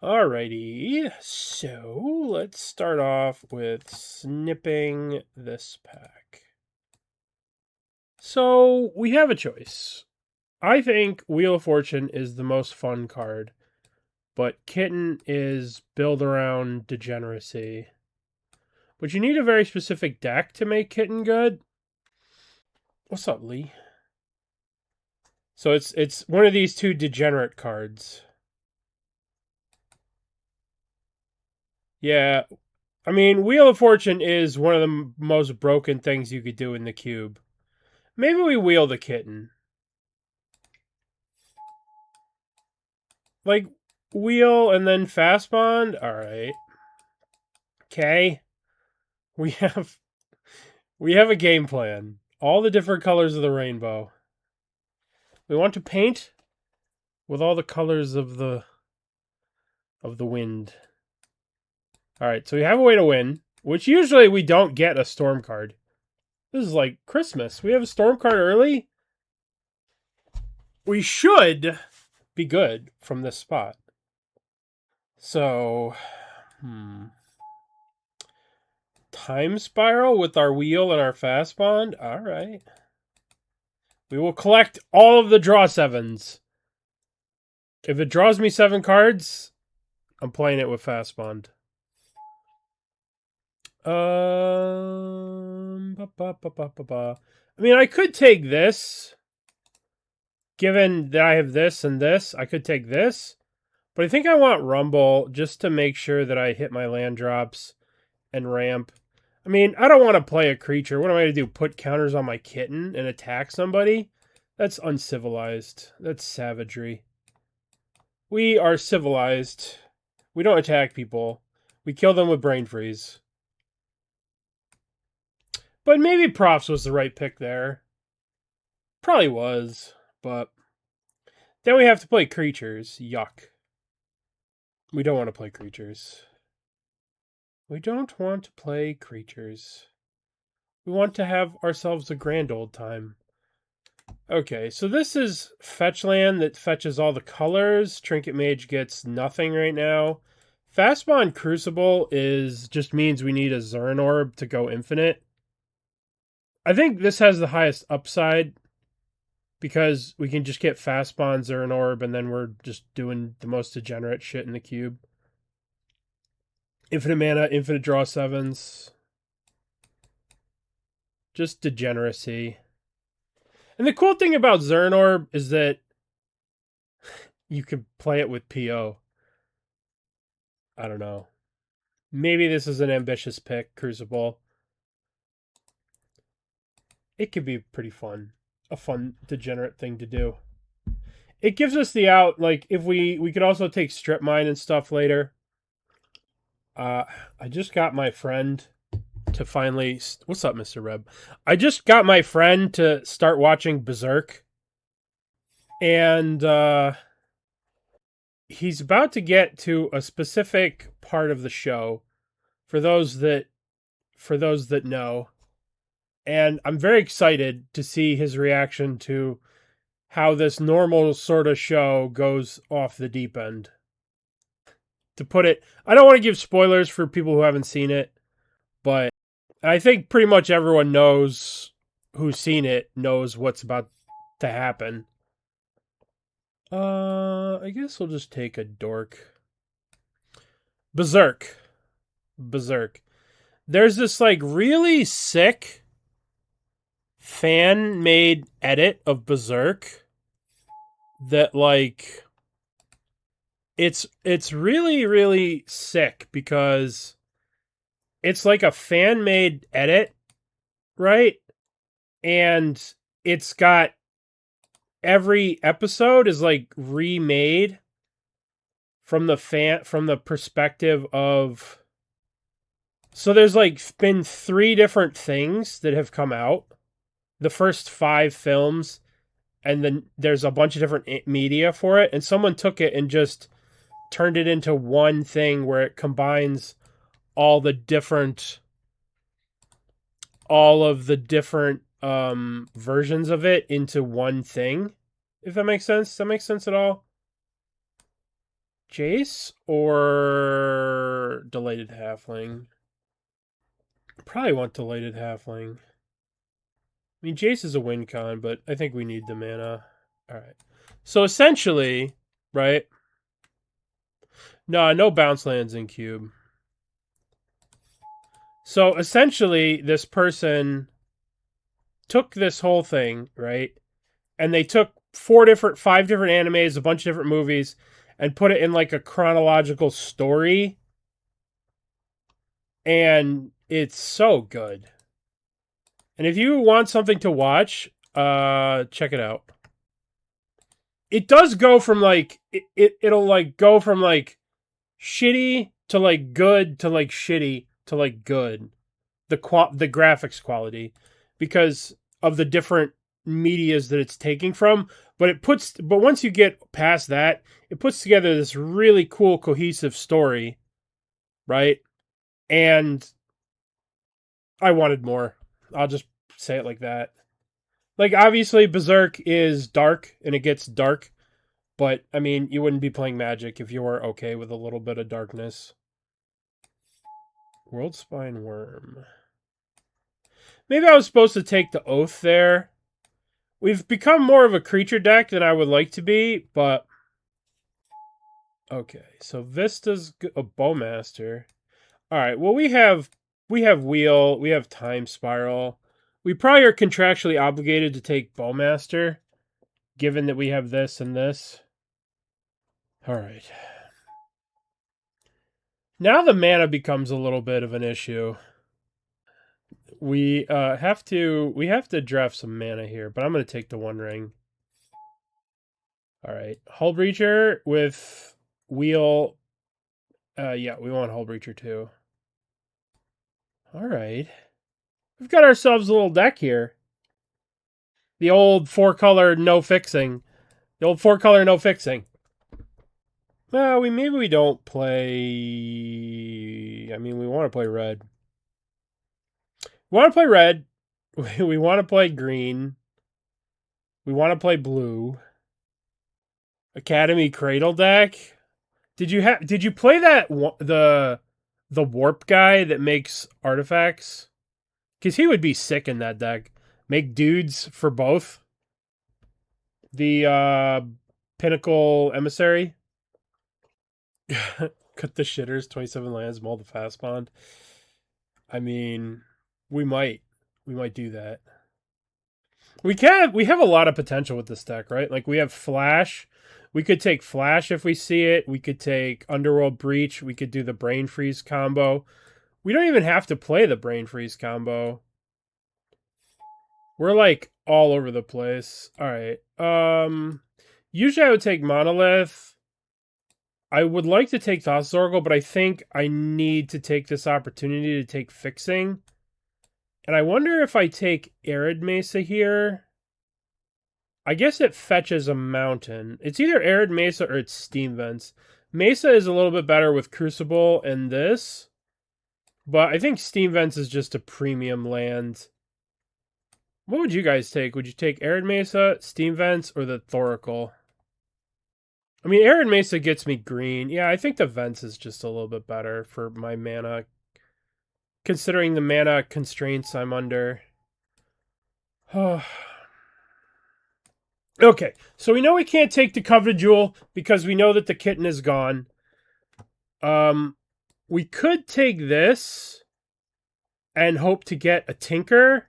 Alrighty, so let's start off with snipping this pack. So we have a choice. I think Wheel of Fortune is the most fun card, but Kitten is build around degeneracy. But you need a very specific deck to make Kitten good. What's up, Lee? So it's one of these two degenerate cards. Yeah, I mean, Wheel of Fortune is one of the most broken things you could do in the cube. Maybe we wheel the Kitten. Like, wheel and then fast bond? Alright. Okay. We have we have a game plan. All the different colors of the rainbow. We want to paint with all the colors of the wind. Alright, so we have a way to win, which usually we don't get a storm card. This is like Christmas. We have a storm card early. We should be good from this spot. So, time spiral with our wheel and our fast bond. All right. We will collect all of the draw sevens. If it draws me 7 cards, I'm playing it with fast bond. I mean, I could take this. Given that I have this and this, I could take this. But I think I want Rumble just to make sure that I hit my land drops and ramp. I mean, I don't want to play a creature. What am I going to do? Put counters on my Kitten and attack somebody? That's uncivilized. That's savagery. We are civilized. We don't attack people. We kill them with brain freeze. But maybe Profs was the right pick there. Probably was, but then we have to play creatures. Yuck. We don't want to play creatures. We don't want to play creatures. We want to have ourselves a grand old time. Okay, so this is fetch land that fetches all the colors. Trinket Mage gets nothing right now. Fastbond Crucible just means we need a Zern Orb to go infinite. I think this has the highest upside because we can just get Fastbond, Zern Orb, and then we're just doing the most degenerate shit in the cube. Infinite mana, infinite draw sevens. Just degeneracy. And the cool thing about Zern Orb is that you could play it with PO. I don't know. Maybe this is an ambitious pick, Crucible. It could be pretty fun. A fun, degenerate thing to do. It gives us the out, like, if we could also take Strip Mine and stuff later. I just got my friend to finally... What's up, Mr. Reb? I just got my friend to start watching Berserk. And, he's about to get to a specific part of the show for those that know. And I'm very excited to see his reaction to how this normal sort of show goes off the deep end. To put it, I don't want to give spoilers for people who haven't seen it, but I think pretty much everyone knows who's seen it knows what's about to happen. I guess we'll just take a dork. Berserk. There's this like really sick fan-made edit of Berserk that like it's really really sick because it's like a fan-made edit, right? And it's got every episode is like remade from the perspective of, so there's like been 3 different things that have come out. The first 5 films, and then there's a bunch of different media for it, and someone took it and just turned it into one thing where it combines all of the different versions of it into one thing. If that makes sense. Does that make sense at all? Jace or Delighted Halfling? Probably want Delighted Halfling. I mean, Jace is a win con, but I think we need the mana. All right. So essentially, right? No bounce lands in cube. So essentially, this person took this whole thing, right? And they took 5 different animes, a bunch of different movies, and put it in like a chronological story. And it's so good. And if you want something to watch, check it out. It does go from like it'll like go from like shitty to like good to like shitty to like good. The graphics quality because of the different medias that it's taking from, but once you get past that, it puts together this really cool cohesive story, right? And I wanted more. I'll just say it like that. Like, obviously, Berserk is dark, and it gets dark. But, I mean, you wouldn't be playing Magic if you were okay with a little bit of darkness. Worldspine Worm. Maybe I was supposed to take the Oath there. We've become more of a creature deck than I would like to be, but... Okay, so Vista's a Bowmaster. Alright, well, we have Wheel, we have Time Spiral. We probably are contractually obligated to take Bowmaster, given that we have this and this. Alright. Now the mana becomes a little bit of an issue. We have to draft some mana here, but I'm going to take the One Ring. Alright. Hull Breacher with Wheel. Yeah, we want Hull Breacher too. Alright. We've got ourselves a little deck here. The old 4-color no fixing. Well, maybe we don't play... I mean, we want to play red. We want to play red. We want to play green. We want to play blue. Academy Cradle deck. Did you play that the warp guy that makes artifacts? Because he would be sick in that deck. Make dudes for both. The Pinnacle Emissary. Cut the shitters, 27 lands, mull the fast bond. I mean, we might do that. We have a lot of potential with this deck, right? Like, we have Flash. We could take Flash if we see it. We could take Underworld Breach. We could do the Brain Freeze combo. We don't even have to play the Brain Freeze combo. We're like all over the place. All right. Usually I would take Monolith. I would like to take Thassa's Oracle, but I think I need to take this opportunity to take Fixing. And I wonder if I take Arid Mesa here. I guess it fetches a mountain. It's either Arid Mesa or it's Steam Vents. Mesa is a little bit better with Crucible and this. But I think Steam Vents is just a premium land. What would you guys take? Would you take Arid Mesa, Steam Vents, or the Thoracle? I mean, Arid Mesa gets me green. Yeah, I think the Vents is just a little bit better for my mana. Considering the mana constraints I'm under. Okay, so we know we can't take the Coveted Jewel because we know that the kitten is gone. We could take this and hope to get a Tinker,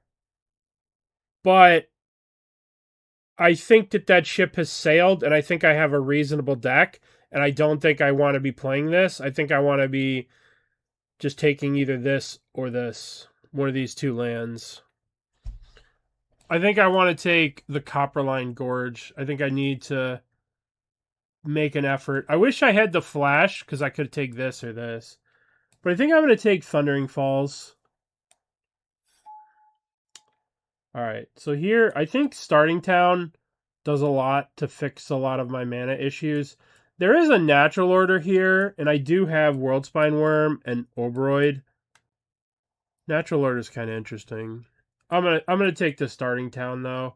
but I think that ship has sailed, and I think I have a reasonable deck, and I don't think I want to be playing this. I think I want to be just taking either this or this, one of these two lands. I think I want to take the Copperline Gorge. I think I need to make an effort. I wish I had the Flash, because I could take this or this. But I think I'm going to take Thundering Falls. Alright, so here, I think Starting Town does a lot to fix a lot of my mana issues. There is a natural order here, and I do have Worldspine Worm and Oberoid. Natural order is kind of interesting. I'm gonna take the Starting Town though.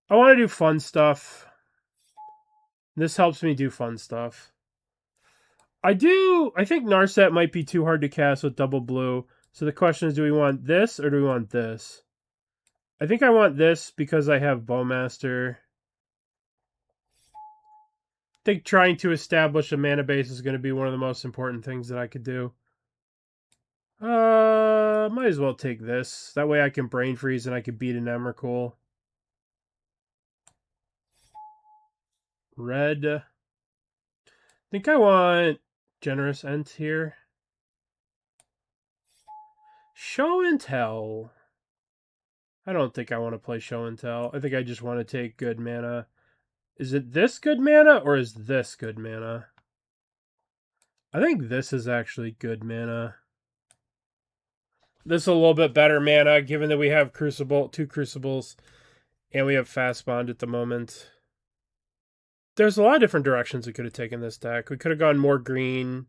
I want to do fun stuff. This helps me do fun stuff. I think Narset might be too hard to cast with double blue. So the question is, do we want this or do we want this? I think I want this because I have Bowmaster. I think trying to establish a mana base is going to be one of the most important things that I could do. Might as well take this. That way I can Brain Freeze and I can beat an Emrakul. Red. I think I want Generous Ent here. Show and Tell. I don't think I want to play Show and Tell. I think I just want to take good mana. Is it this good mana or is this good mana? I think this is actually good mana. This is a little bit better mana, given that we have Crucible, 2 Crucibles, and we have Fast Bond at the moment. There's a lot of different directions we could have taken this deck. We could have gone more green.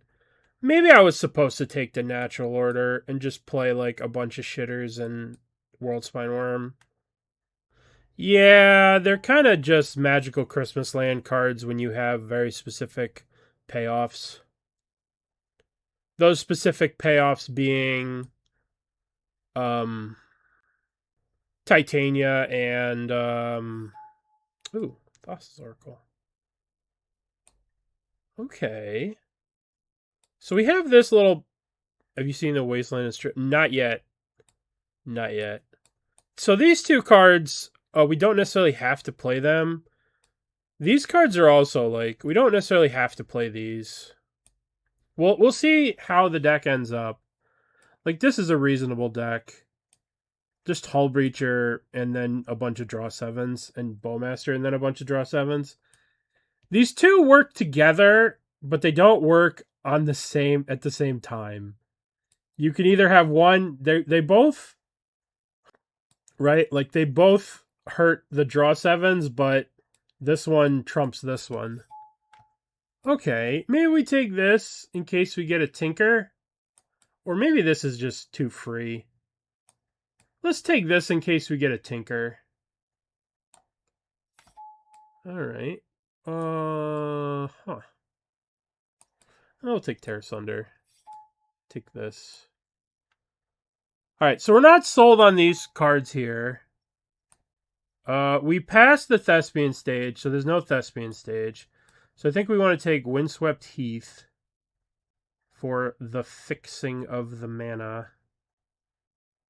Maybe I was supposed to take the natural order and just play like a bunch of shitters and World Spine Worm. Yeah, they're kind of just magical Christmas land cards when you have very specific payoffs. Those specific payoffs being Titania and ooh, Thassa's Oracle. Okay. So we have this little. Have you seen the Wasteland and Strip? Not yet. Not yet. So these 2 cards, we don't necessarily have to play them. These cards are also like, we don't necessarily have to play these. We'll see how the deck ends up. Like, this is a reasonable deck. Just Hull Breacher and then a bunch of draw 7s and Bowmaster and then a bunch of draw 7s. These 2 work together, but they don't work at the same time. You can either have one, they both, right? Like, they both hurt the draw 7s, but this one trumps this one. Okay, maybe we take this in case we get a Tinker. Or maybe this is just too free. Let's take this in case we get a Tinker. Alright. I'll take Terra Sunder. Take this. Alright, so we're not sold on these cards here. We passed the Thespian stage, so there's no Thespian stage. So I think we want to take Windswept Heath for the fixing of the mana.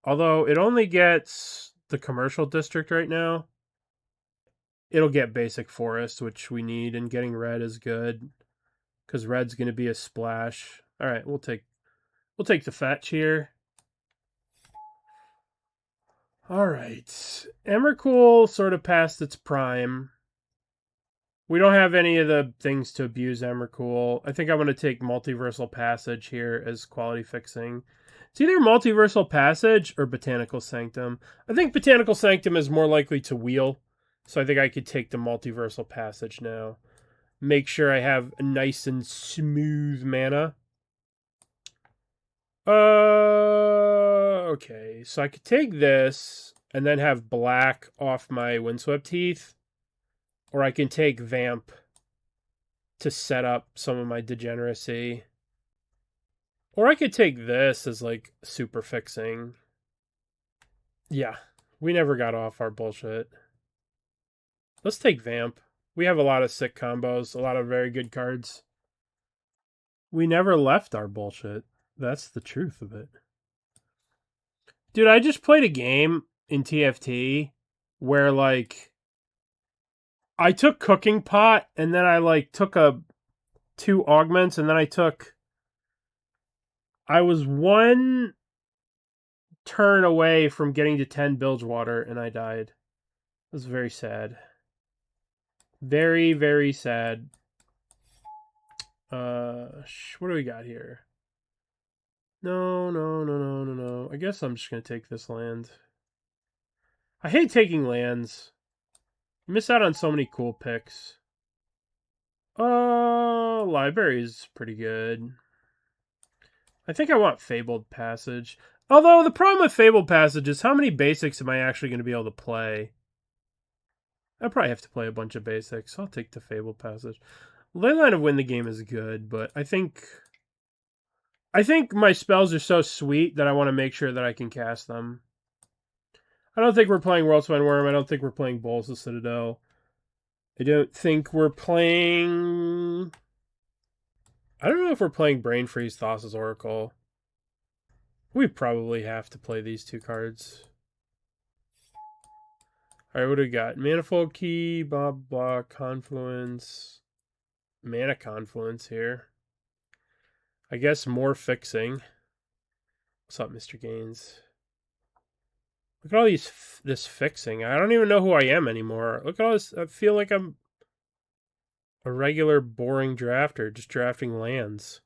Although it only gets the commercial district right now. It'll get basic forest, which we need, and getting red is good. Because red's going to be a splash. Alright, we'll take the fetch here. Alright. Emrakul sort of past its prime. We don't have any of the things to abuse Emrakul. I think I'm going to take Multiversal Passage here as quality fixing. It's either Multiversal Passage or Botanical Sanctum. I think Botanical Sanctum is more likely to wheel, so I think I could take the Multiversal Passage now. Make sure I have a nice and smooth mana. Okay, so I could take this and then have black off my Windswept Heath. Or I can take Vamp to set up some of my degeneracy. Or I could take this as like super fixing. Yeah, we never got off our bullshit. Let's take Vamp. We have a lot of sick combos, a lot of very good cards. We never left our bullshit. That's the truth of it. Dude, I just played a game in TFT where like I took Cooking Pot, and then I like took 2 augments, and then I was 1 turn away from getting to 10 Bilgewater, and I died. It was very sad. Very, very sad. What do we got here? No. I guess I'm just going to take this land. I hate taking lands. You miss out on so many cool picks. Library is pretty good. I think I want Fabled Passage. Although, the problem with Fabled Passage is how many basics am I actually going to be able to play? I probably have to play a bunch of basics. I'll take the Fabled Passage. Leyline of Win the Game is good, but I think my spells are so sweet that I want to make sure that I can cast them. I don't think we're playing Worldspine Worm. I don't think we're playing Bowls of Citadel. I don't think we're playing... I don't know if we're playing Brain Freeze, Thassa's Oracle. We probably have to play these two cards. Alright, what do we got? Manifold Key, blah, blah, Confluence. Mana Confluence here. I guess more fixing. What's up, Mr. Gaines? Look at all this fixing. I don't even know who I am anymore. Look at all this. I feel like I'm a regular boring drafter, just drafting lands.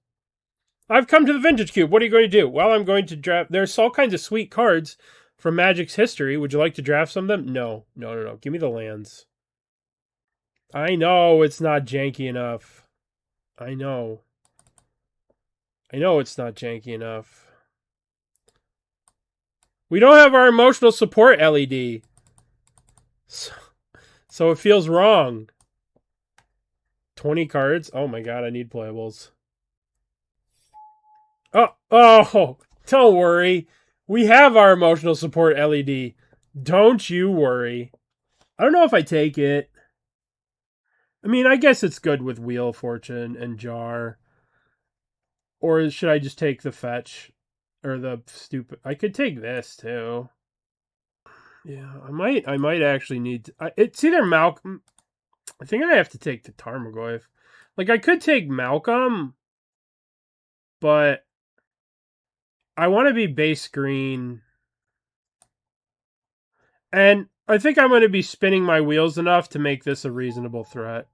I've come to the Vintage Cube. What are you going to do? Well, I'm going to draft. There's all kinds of sweet cards from Magic's history. Would you like to draft some of them? No. Give me the lands. I know it's not janky enough. I know it's not janky enough. We don't have our emotional support LED. So it feels wrong. 20 cards? Oh my god, I need playables. Oh, don't worry. We have our emotional support LED. Don't you worry. I don't know if I take it. I mean, I guess it's good with Wheel of Fortune and Jar. Or should I just take the fetch? Or the stupid... I could take this, too. Yeah, I might actually need to... It's either Malcolm... I think I have to take the Tarmogoyf. Like, I could take Malcolm, but I want to be base green. And I think I'm going to be spinning my wheels enough to make this a reasonable threat.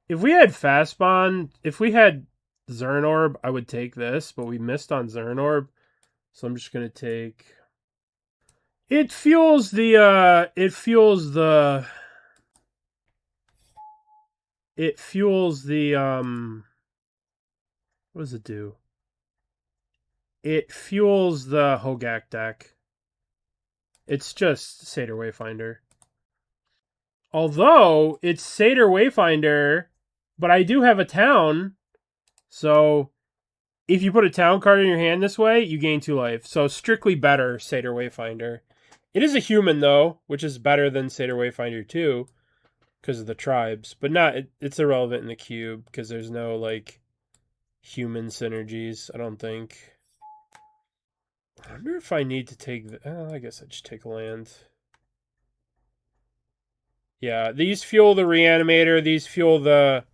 If we had Fastbond, if we had Zernorb, I would take this, but we missed on Zernorb. So I'm just going to take... It fuels the... What does it do? It fuels the Hogak deck. It's just Satyr Wayfinder. Although, it's Satyr Wayfinder, but I do have a town. So, if you put a town card in your hand this way, you gain 2 life. So, strictly better Satyr Wayfinder. It is a human, though, which is better than Satyr Wayfinder 2 because of the tribes. But it's irrelevant in the cube because there's no, like, human synergies, I don't think. I wonder if I need to take... I guess I just take a land. Yeah, these fuel the Reanimator. These fuel the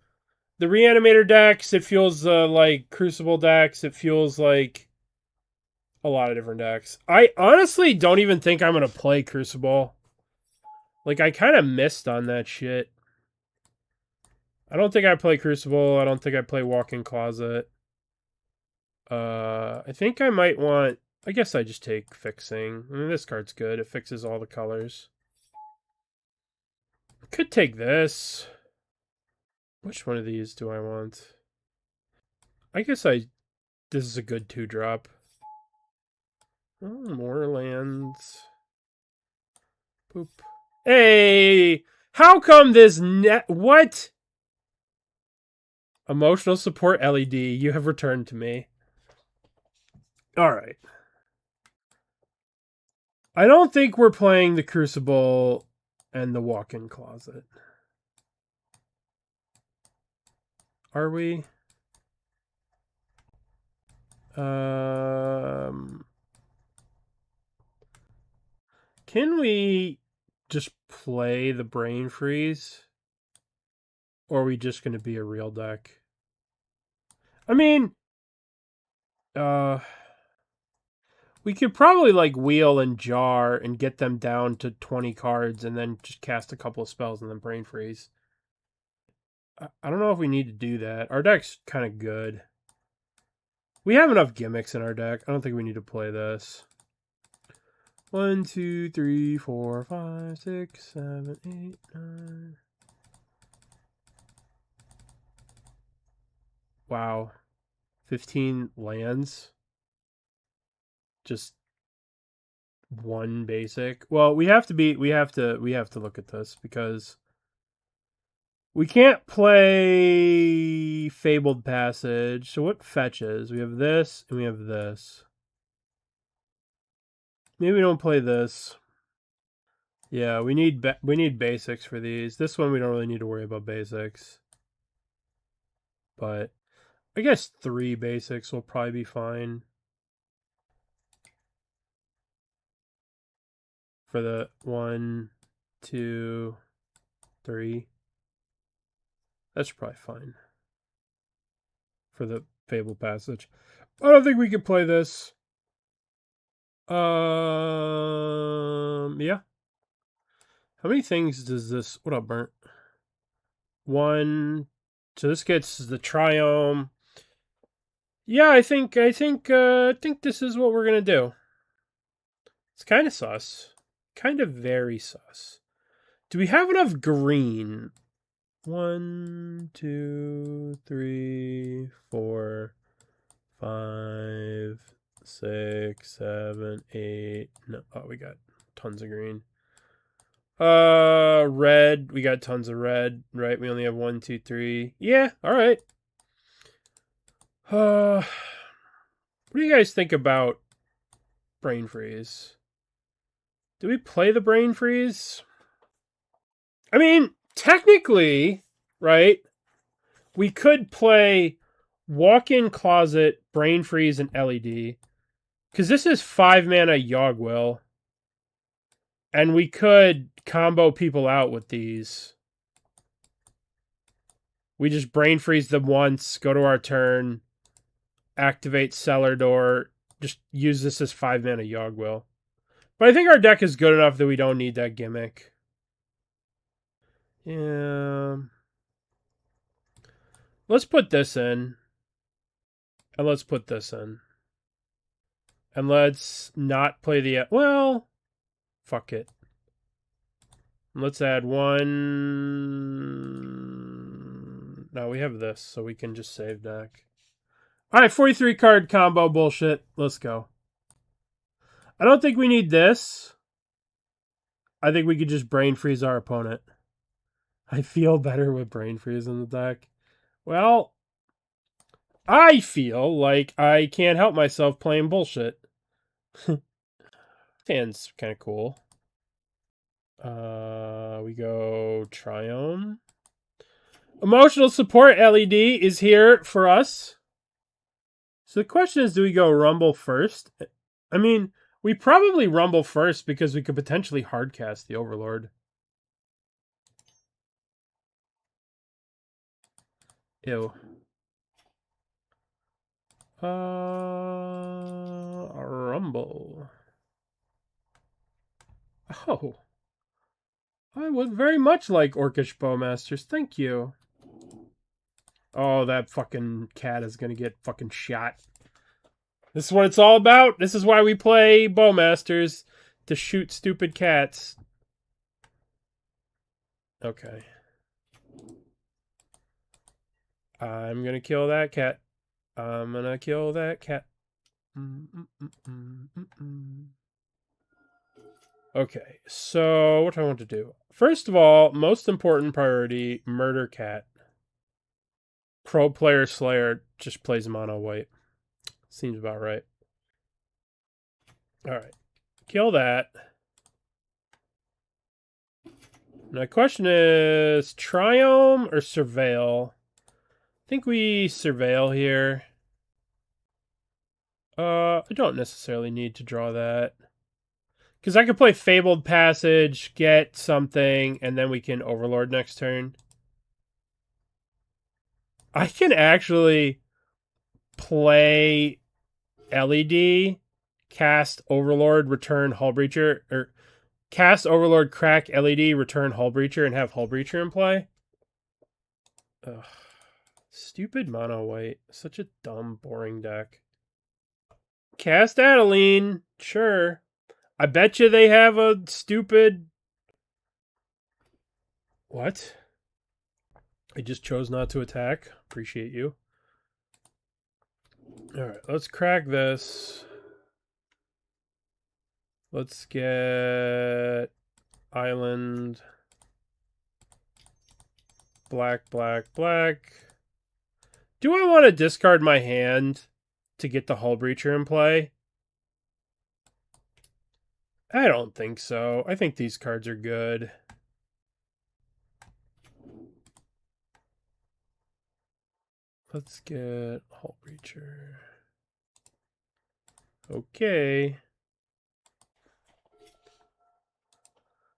Reanimator decks. It fuels the, like, Crucible decks. It fuels, like, a lot of different decks. I honestly don't even think I'm going to play Crucible. Like, I kind of missed on that shit. I don't think I play Crucible. I don't think I play Walk-in Closet. I think I might want... I guess I just take Fixing. I mean, this card's good. It fixes all the colors. Could take this. Which one of these do I want? I guess this is a good 2-drop. Oh, more lands. Boop. Hey! How come this what? Emotional support LED. You have returned to me. Alright. I don't think we're playing the Crucible and the Walk-in Closet. Are we? Can we just play the Brain Freeze? Or are we just going to be a real deck? I mean, we could probably, like, Wheel and Jar and get them down to 20 cards and then just cast a couple of spells and then Brain Freeze. I don't know if we need to do that. Our deck's kind of good. We have enough gimmicks in our deck. I don't think we need to play this. 1, 2, 3, 4, 5, 6, 7, 8, 9. Wow. 15 lands. Just one basic. Well, we have to look at this because We can't play Fabled Passage. So what fetches? We have this and we have this. Maybe we don't play this. Yeah, we need basics for these. This one we don't really need to worry about basics. But I guess 3 basics will probably be fine. For the 1, 2, 3. That's probably fine. For the Fable Passage. I don't think we can play this. Yeah. How many things does this... What up, Burnt? 1. So this gets the Triome. Yeah, I think this is what we're gonna do. It's kind of sus. Kind of very sus. Do we have enough green? 1, 2, 3, 4, 5, 6, 7, 8. No, oh, we got tons of green. Red. We got tons of red, right? We only have 1, 2, 3. Yeah, all right. What do you guys think about Brain Freeze? Do we play the Brain Freeze? I mean, technically, right? We could play Walk-in Closet, Brain Freeze, and LED. Because this is 5 mana Yogg-Will. And we could combo people out with these. We just Brain Freeze them once, go to our turn, activate Cellar Door, just use this as 5 mana Yogg-Will. But I think our deck is good enough that we don't need that gimmick. Yeah. Let's put this in. And let's put this in. And let's not play the... Well, fuck it. Let's add 1... No, we have this, so we can just save deck. Alright, 43 card combo bullshit. Let's go. I don't think we need this. I think we could just Brain Freeze our opponent. I feel better with Brain Freeze in the deck. Well, I feel like I can't help myself playing bullshit. Hand's kind of cool. We go Triome. Emotional Support LED is here for us. So the question is, do we go Rumble first? I mean, we probably Rumble first because we could potentially hardcast the Overlord. Ew. Rumble. Oh. I would very much like Orcish Bowmasters. Thank you. Oh, that fucking cat is gonna get fucking shot. This is what it's all about. This is why we play Bowmasters. To shoot stupid cats. Okay. I'm gonna kill that cat. I'm gonna kill that cat. Okay, so what do I want to do? First of all, most important priority, murder cat. Pro player Slayer just plays mono white. Seems about right. Alright. Kill that. My question is Triome or Surveil? I think we Surveil here. I don't necessarily need to draw that. Because I could play Fabled Passage, get something, and then we can Overlord next turn. I can actually play LED, cast Overlord, return Hullbreacher, or cast Overlord, crack LED, return Hullbreacher, and have Hullbreacher in play. Ugh. Stupid mono white. Such a dumb, boring deck. Cast Adeline. Sure. I bet you they have a stupid... What? I just chose not to attack. Appreciate you. Alright, let's crack this. Let's get... Island. Black, black, black. Do I want to discard my hand to get the Hull Breacher in play? I don't think so. I think these cards are good. Let's get Hull Breacher. Okay.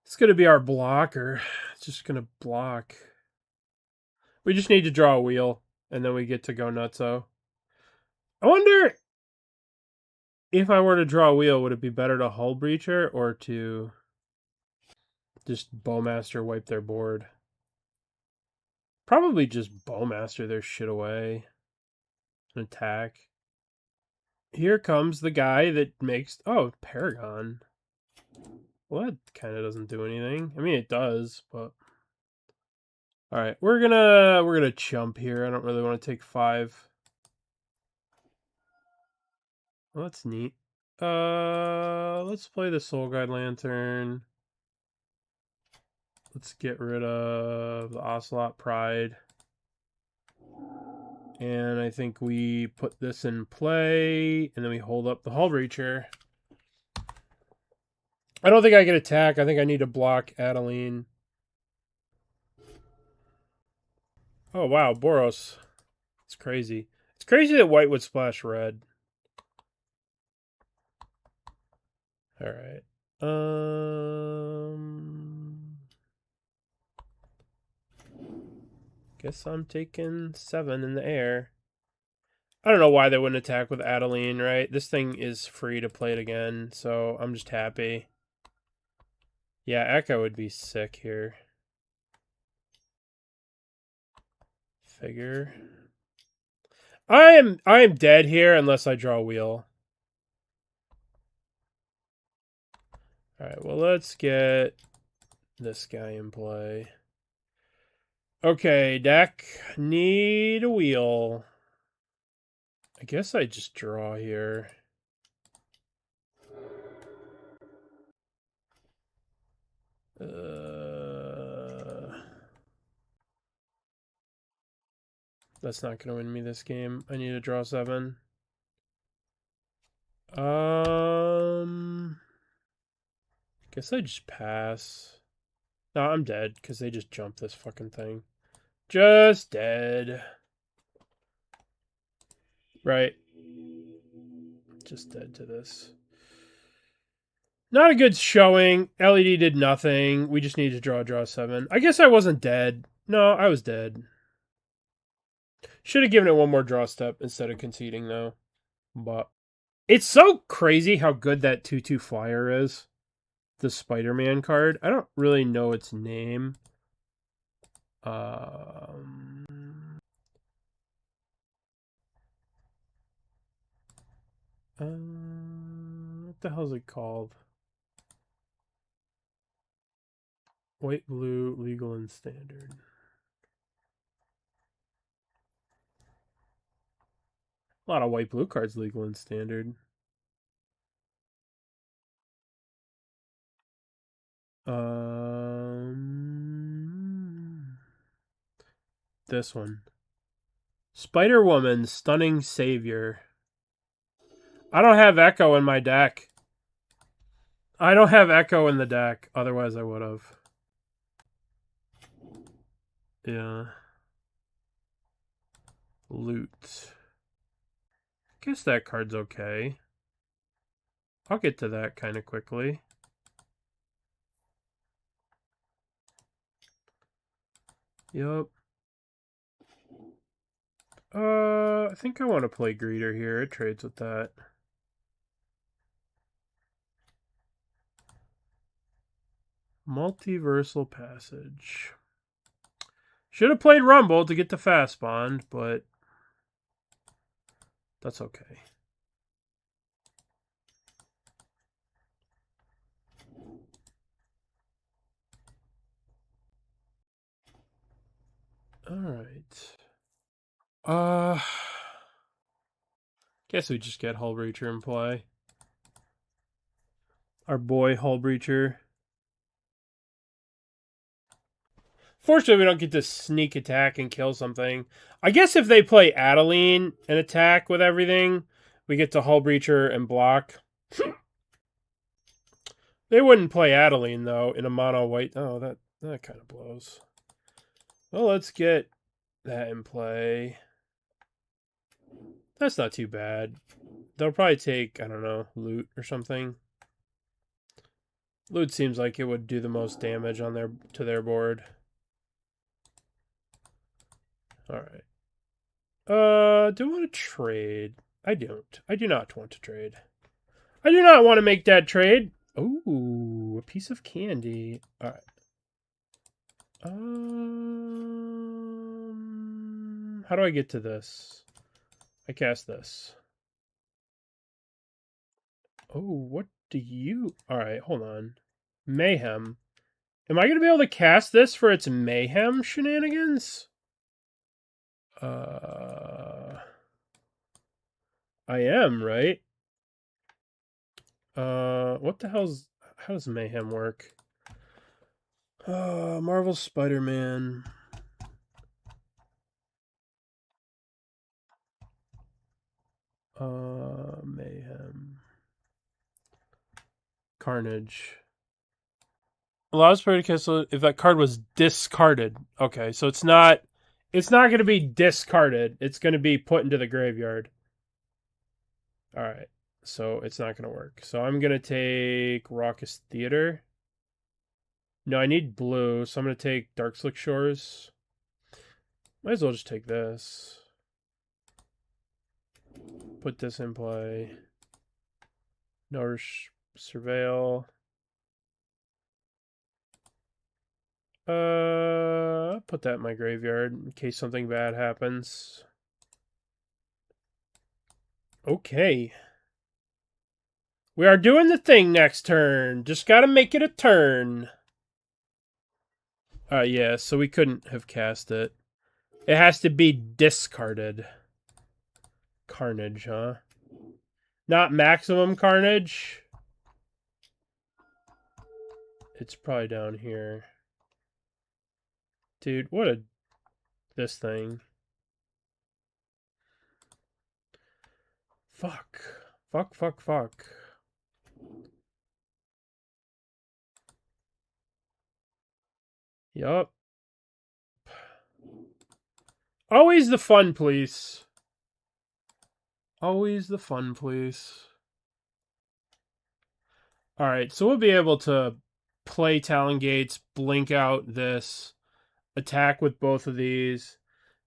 It's going to be our blocker. It's just going to block. We just need to draw a wheel, and then we get to go nutso. I wonder if I were to draw a wheel, would it be better to Hull Breacher or to just Bowmaster wipe their board? Probably just Bowmaster their shit away. An attack. Here comes the guy that makes... Oh, Paragon. Well, that kind of doesn't do anything. I mean, it does, but... Alright, we're gonna chump here. I don't really want to take 5. Well, that's neat. Let's play the Soul Guide Lantern. Let's get rid of the Ocelot Pride. And I think we put this in play, and then we hold up the Hull Breacher. I don't think I can attack. I think I need to block Adeline. Oh, wow, Boros. It's crazy. It's crazy that white would splash red. Alright. Guess I'm taking 7 in the air. I don't know why they wouldn't attack with Adeline, right? This thing is free to play it again, so I'm just happy. Yeah, Echo would be sick here. Figure. I am dead here unless I draw a wheel. Alright, well, let's get this guy in play. Okay, deck. Need a wheel. I guess I just draw here. That's not going to win me this game. I need to draw 7. Guess I just pass. No, I'm dead because they just jumped this fucking thing. Just dead. Right. Just dead to this. Not a good showing. LED did nothing. We just needed to draw 7. I guess I wasn't dead. No, I was dead. Should have given it one more draw step instead of conceding, though. But it's so crazy how good that 2/2 flyer is. The Spider-Man card. I don't really know its name. What the hell is it called? White, blue, legal, and standard. A lot of white, blue cards, legal, and standard. This one. Spider-Woman, Stunning Savior. I don't have Echo in my deck. I don't have Echo in the deck. Otherwise, I would have. Yeah. Loot. Guess that card's okay. I'll get to that kind of quickly. Yup. I think I want to play Greeter here. It trades with that. Multiversal Passage. Should have played Rumble to get the fast bond, but that's okay. Alright. Guess we just get Hull Breacher in play. Our boy Hull Breacher. Fortunately, we don't get to sneak attack and kill something. I guess if they play Adeline and attack with everything, we get to Hull Breacher and block. They wouldn't play Adeline, though, in a mono white. Oh, that kind of blows. Well, let's get that in play. That's not too bad. They'll probably take, I don't know, loot or something. Loot seems like it would do the most damage on their board. Alright. Do I want to trade? I don't. I do not want to trade. I do not want to make that trade. Ooh, a piece of candy. Alright. How do I get to this? I cast this. Oh, what do you... Alright, hold on. Mayhem. Am I going to be able to cast this for its Mayhem shenanigans? I am, right? What the hell's... How does Mayhem work? Marvel Spider-Man. Mayhem. Carnage. Allows player to cancel if that card was discarded. Okay, so it's not going to be discarded. It's going to be put into the graveyard. All right. So it's not going to work. So I'm going to take Raucous Theater. No, I need blue, so I'm going to take Dark Slick Shores. Might as well just take this. Put this in play. Nourish, Surveil. Put that in my graveyard in case something bad happens. Okay. We are doing the thing next turn. Just gotta make it a turn. Yeah, so we couldn't have cast it. It has to be discarded. Carnage, huh? Not maximum carnage. It's probably down here. Dude, what a... This thing. Fuck. Fuck, fuck, fuck. Yup. Always the fun, please. Always the fun, please. Alright, so we'll be able to play Talon Gates, blink out this, attack with both of these.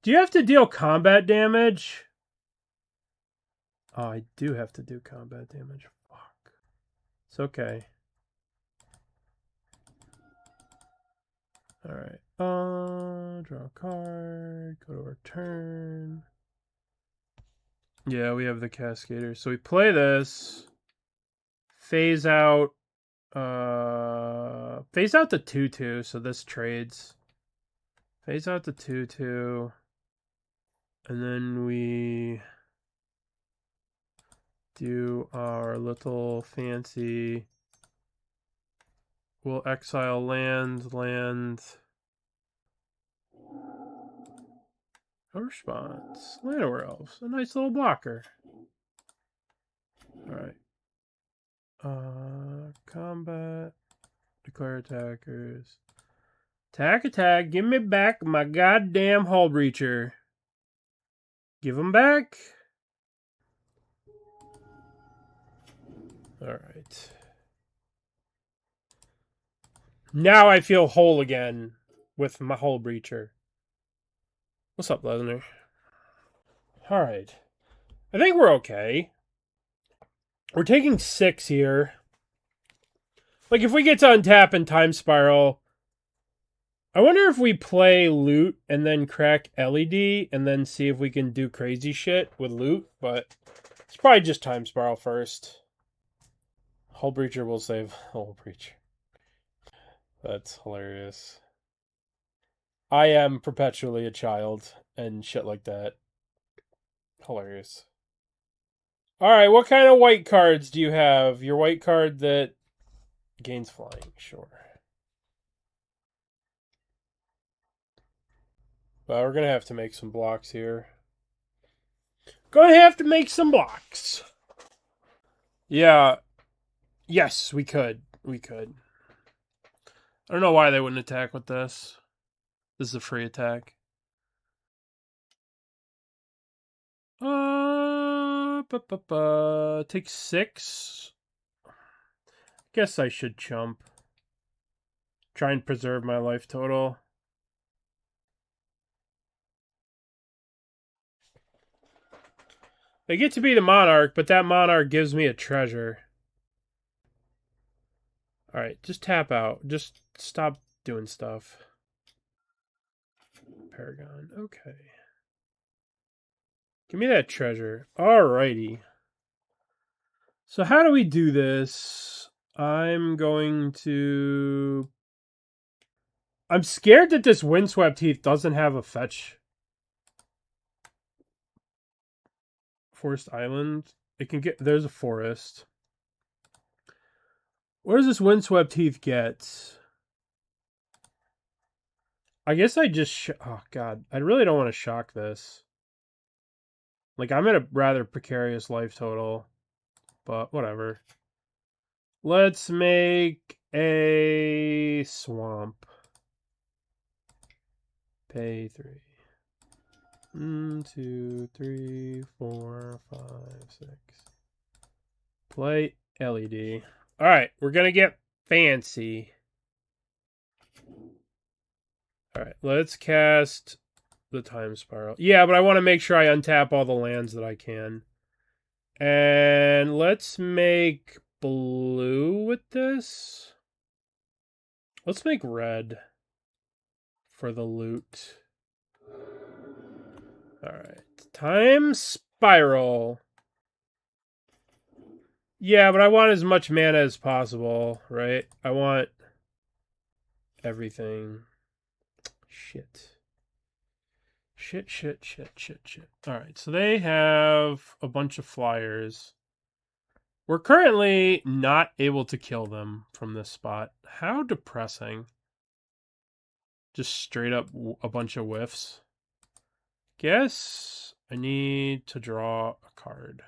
Do you have to deal combat damage? Oh, I do have to do combat damage. Fuck. It's okay. Alright. Draw a card. Go to our turn. Yeah, we have the Cascader. So we play this. Phase out. Phase out the 2/2, so this trades. Phase out the 2/2. And then we do our little fancy. We'll exile land. No response. Llanowar Elves. A nice little blocker. Alright. Combat. Declare attackers. Attack. Give me back my goddamn Hull Breacher. Give them back. Alright. Now I feel whole again with my Hull Breacher. What's up, Lesnar? Alright. I think we're okay. We're taking 6 here. Like, if we get to untap and Time Spiral, I wonder if we play Loot and then crack LED and then see if we can do crazy shit with Loot, but it's probably just Time Spiral first. Hull Breacher will save Hull Breacher. That's hilarious. I am perpetually a child and shit like that. Hilarious. Alright, what kind of white cards do you have? Your white card that gains flying, sure. Well, we're gonna have to make some blocks here. Gonna have to make some blocks. Yeah. Yes, we could. We could. I don't know why they wouldn't attack with this. This is a free attack. Take 6. Guess I should chump. Try and preserve my life total. They get to be the monarch, but that monarch gives me a treasure. Alright, just tap out. Just stop doing stuff. Paragon. Okay. Give me that treasure. Alrighty. So how do we do this? I'm going to... I'm scared that this Windswept Heath doesn't have a fetch. Forest Island. It can get... There's a forest. Where does this Windswept Heath get? I guess I just... Oh, God. I really don't want to shock this. Like, I'm at a rather precarious life total. But whatever. Let's make a swamp. Pay 3. 1, 2, 3, 4, 5, 6. Play LED. Alright, we're gonna get fancy. Alright, let's cast the Time Spiral. Yeah, but I want to make sure I untap all the lands that I can. And let's make blue with this. Let's make red for the loot. Alright, Time Spiral. Yeah, but I want as much mana as possible, right? I want everything. Shit. Shit. Alright, so they have a bunch of flyers. We're currently not able to kill them from this spot. How depressing. Just straight up a bunch of whiffs. Guess I need to draw a card.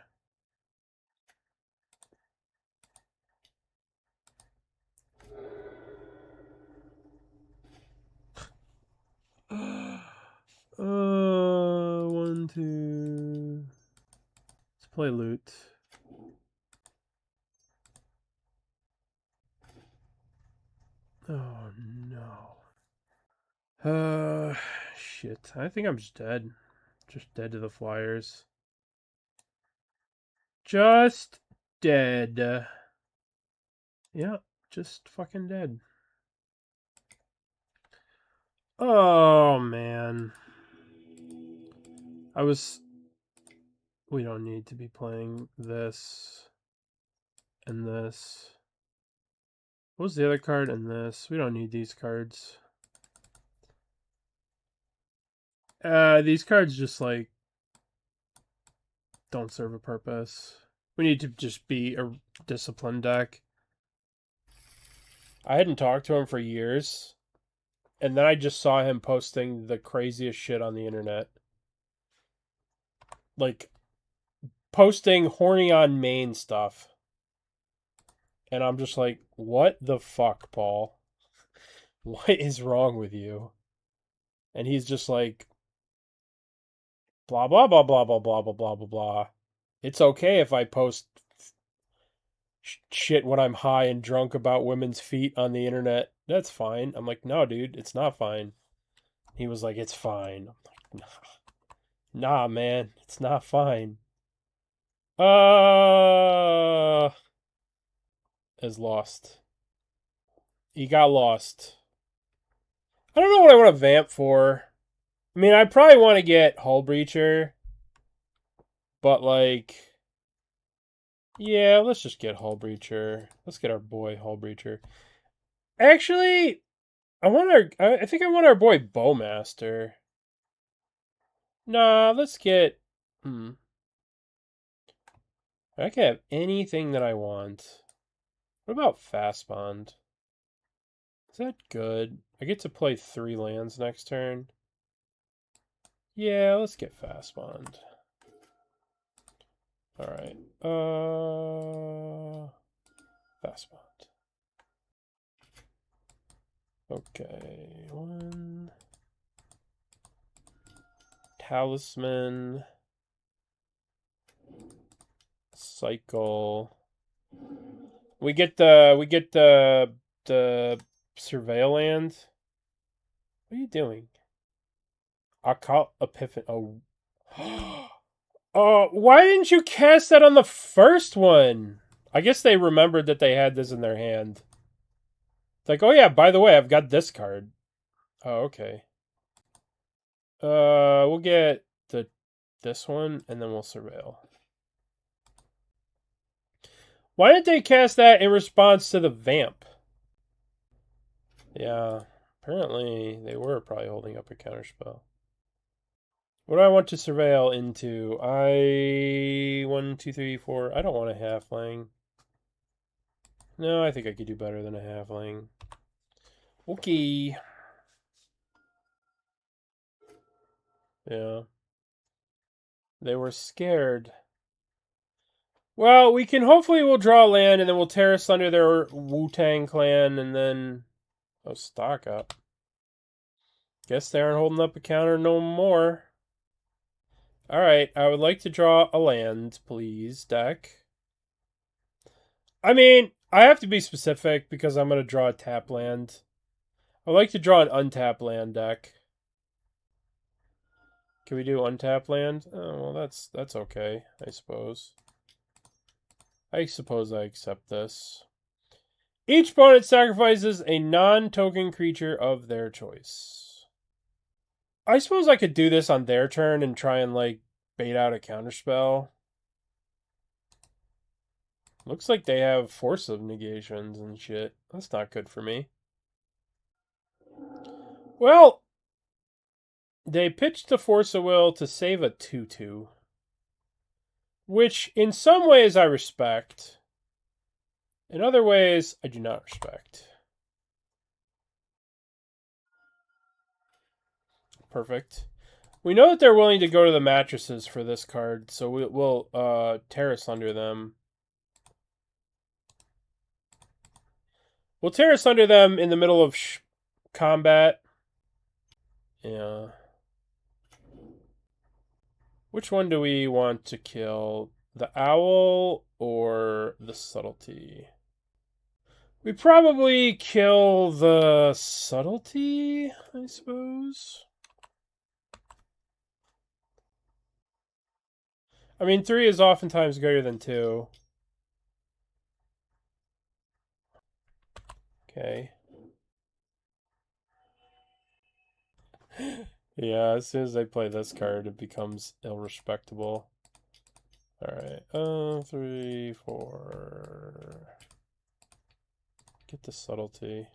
One, two. Let's play loot. Oh no. Shit. I think I'm just dead. Just dead to the flyers. Just dead. Yeah, just fucking dead. Oh man. We don't need to be playing this and this. What was the other card and this? We don't need these cards. These cards just like don't serve a purpose. We need to just be a disciplined deck. I hadn't talked to him for years, and then I just saw him posting the craziest shit on the internet. Like, posting horny on main stuff. And I'm just like, what the fuck, Paul? What is wrong with you? And he's just like, blah, blah, blah, blah, blah, blah, blah, blah, blah, blah. It's okay if I post shit when I'm high and drunk about women's feet on the internet. That's fine. I'm like, no, dude, it's not fine. He was like, it's fine. I'm like, nah, man, it's not fine. Is lost. He got lost. I don't know what I want to vamp for. I mean, I probably want to get Hull Breacher. But, like... Yeah, let's just get Hull Breacher. Let's get our boy Hull Breacher. Actually, I think I want our boy Bowmaster. Nah, let's get... I can have anything that I want. What about Fast Bond? Is that good? I get to play 3 lands next turn. Yeah, let's get fast bond. Alright. Fast bond. Okay. One. Talisman. Cycle. We get the surveil land. What are you doing? Occult Epiphany. Oh. Oh, why didn't you cast that on the first one? I guess they remembered that they had this in their hand. It's like, oh yeah, by the way, I've got this card. Oh, okay. We'll get this one, and then we'll surveil. Why did they cast that in response to the vamp? Yeah, apparently they were probably holding up a counterspell. What do I want to surveil into? 1, 2, 3, 4. I don't want a halfling. No, I think I could do better than a halfling. Okay. Yeah. They were scared. Well, we can hopefully we'll draw land and then we'll terrace under their Wu-Tang clan and then stock up. Guess they aren't holding up a counter no more. Alright, I would like to draw a land, please, deck. I mean, I have to be specific because I'm going to draw a tap land. I'd like to draw an untapped land deck. Can we do untap land? Oh, well, that's okay, I suppose. I accept this. Each opponent sacrifices a non-token creature of their choice. I suppose I could do this on their turn and try and, like, bait out a counterspell. Looks like they have Force of Negations and shit. That's not good for me. Well, they pitched the Force of Will to save a 2/2. Which, in some ways, I respect. In other ways, I do not respect. Perfect. We know that they're willing to go to the mattresses for this card, so we'll terrace under them. We'll terrace under them in the middle of combat. Yeah. Which one do we want to kill? The owl or the subtlety? We probably kill the subtlety, I suppose. I mean, 3 is oftentimes greater than 2. Okay. Yeah, as soon as they play this card, it becomes irrespectable. Alright, 3, 4. Get the subtlety.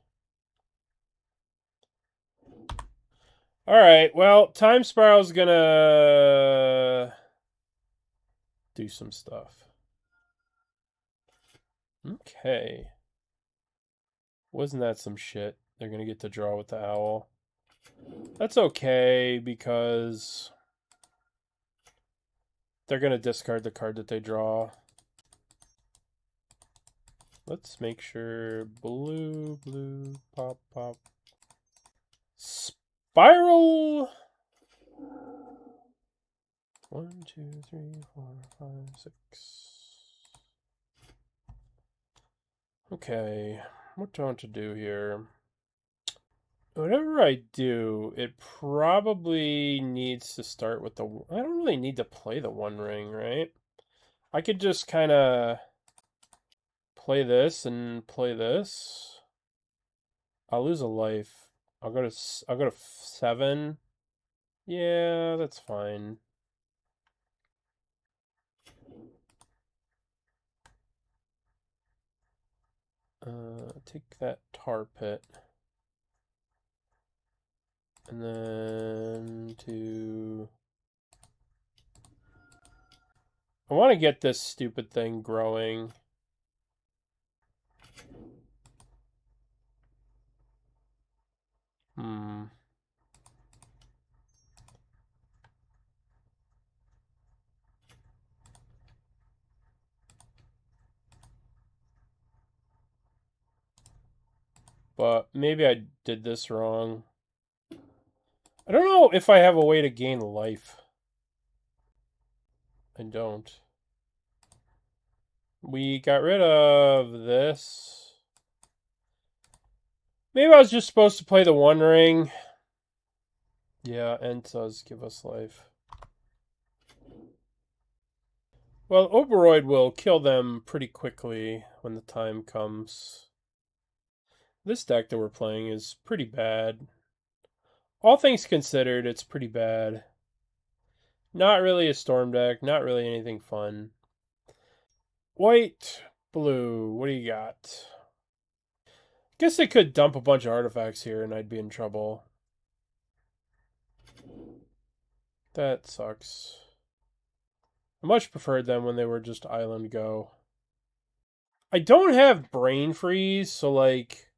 Alright, well, Time Spiral's gonna do some stuff. Okay. Wasn't that some shit? They're gonna get to draw with the owl. That's okay, because they're gonna discard the card that they draw. Let's make sure blue, pop. Spiral! 1, 2, 3, 4, 5, 6. Okay, what do I want to do here? Whatever I do, it probably needs to start with the... I don't really need to play the One Ring, right? I could just kind of play this and play this. I'll lose a life. I'll go to 7. Yeah, that's fine. Take that tar pit. And then I want to get this stupid thing growing. But maybe I did this wrong. I don't know if I have a way to gain life. I don't. We got rid of this. Maybe I was just supposed to play the One Ring. Yeah, and does give us life. Well, Oberoid will kill them pretty quickly when the time comes. This deck that we're playing is pretty bad. All things considered, it's pretty bad. Not really a storm deck, not really anything fun. White, blue, what do you got? Guess they could dump a bunch of artifacts here and I'd be in trouble. That sucks. I much preferred them when they were just island go. I don't have brain freeze, so like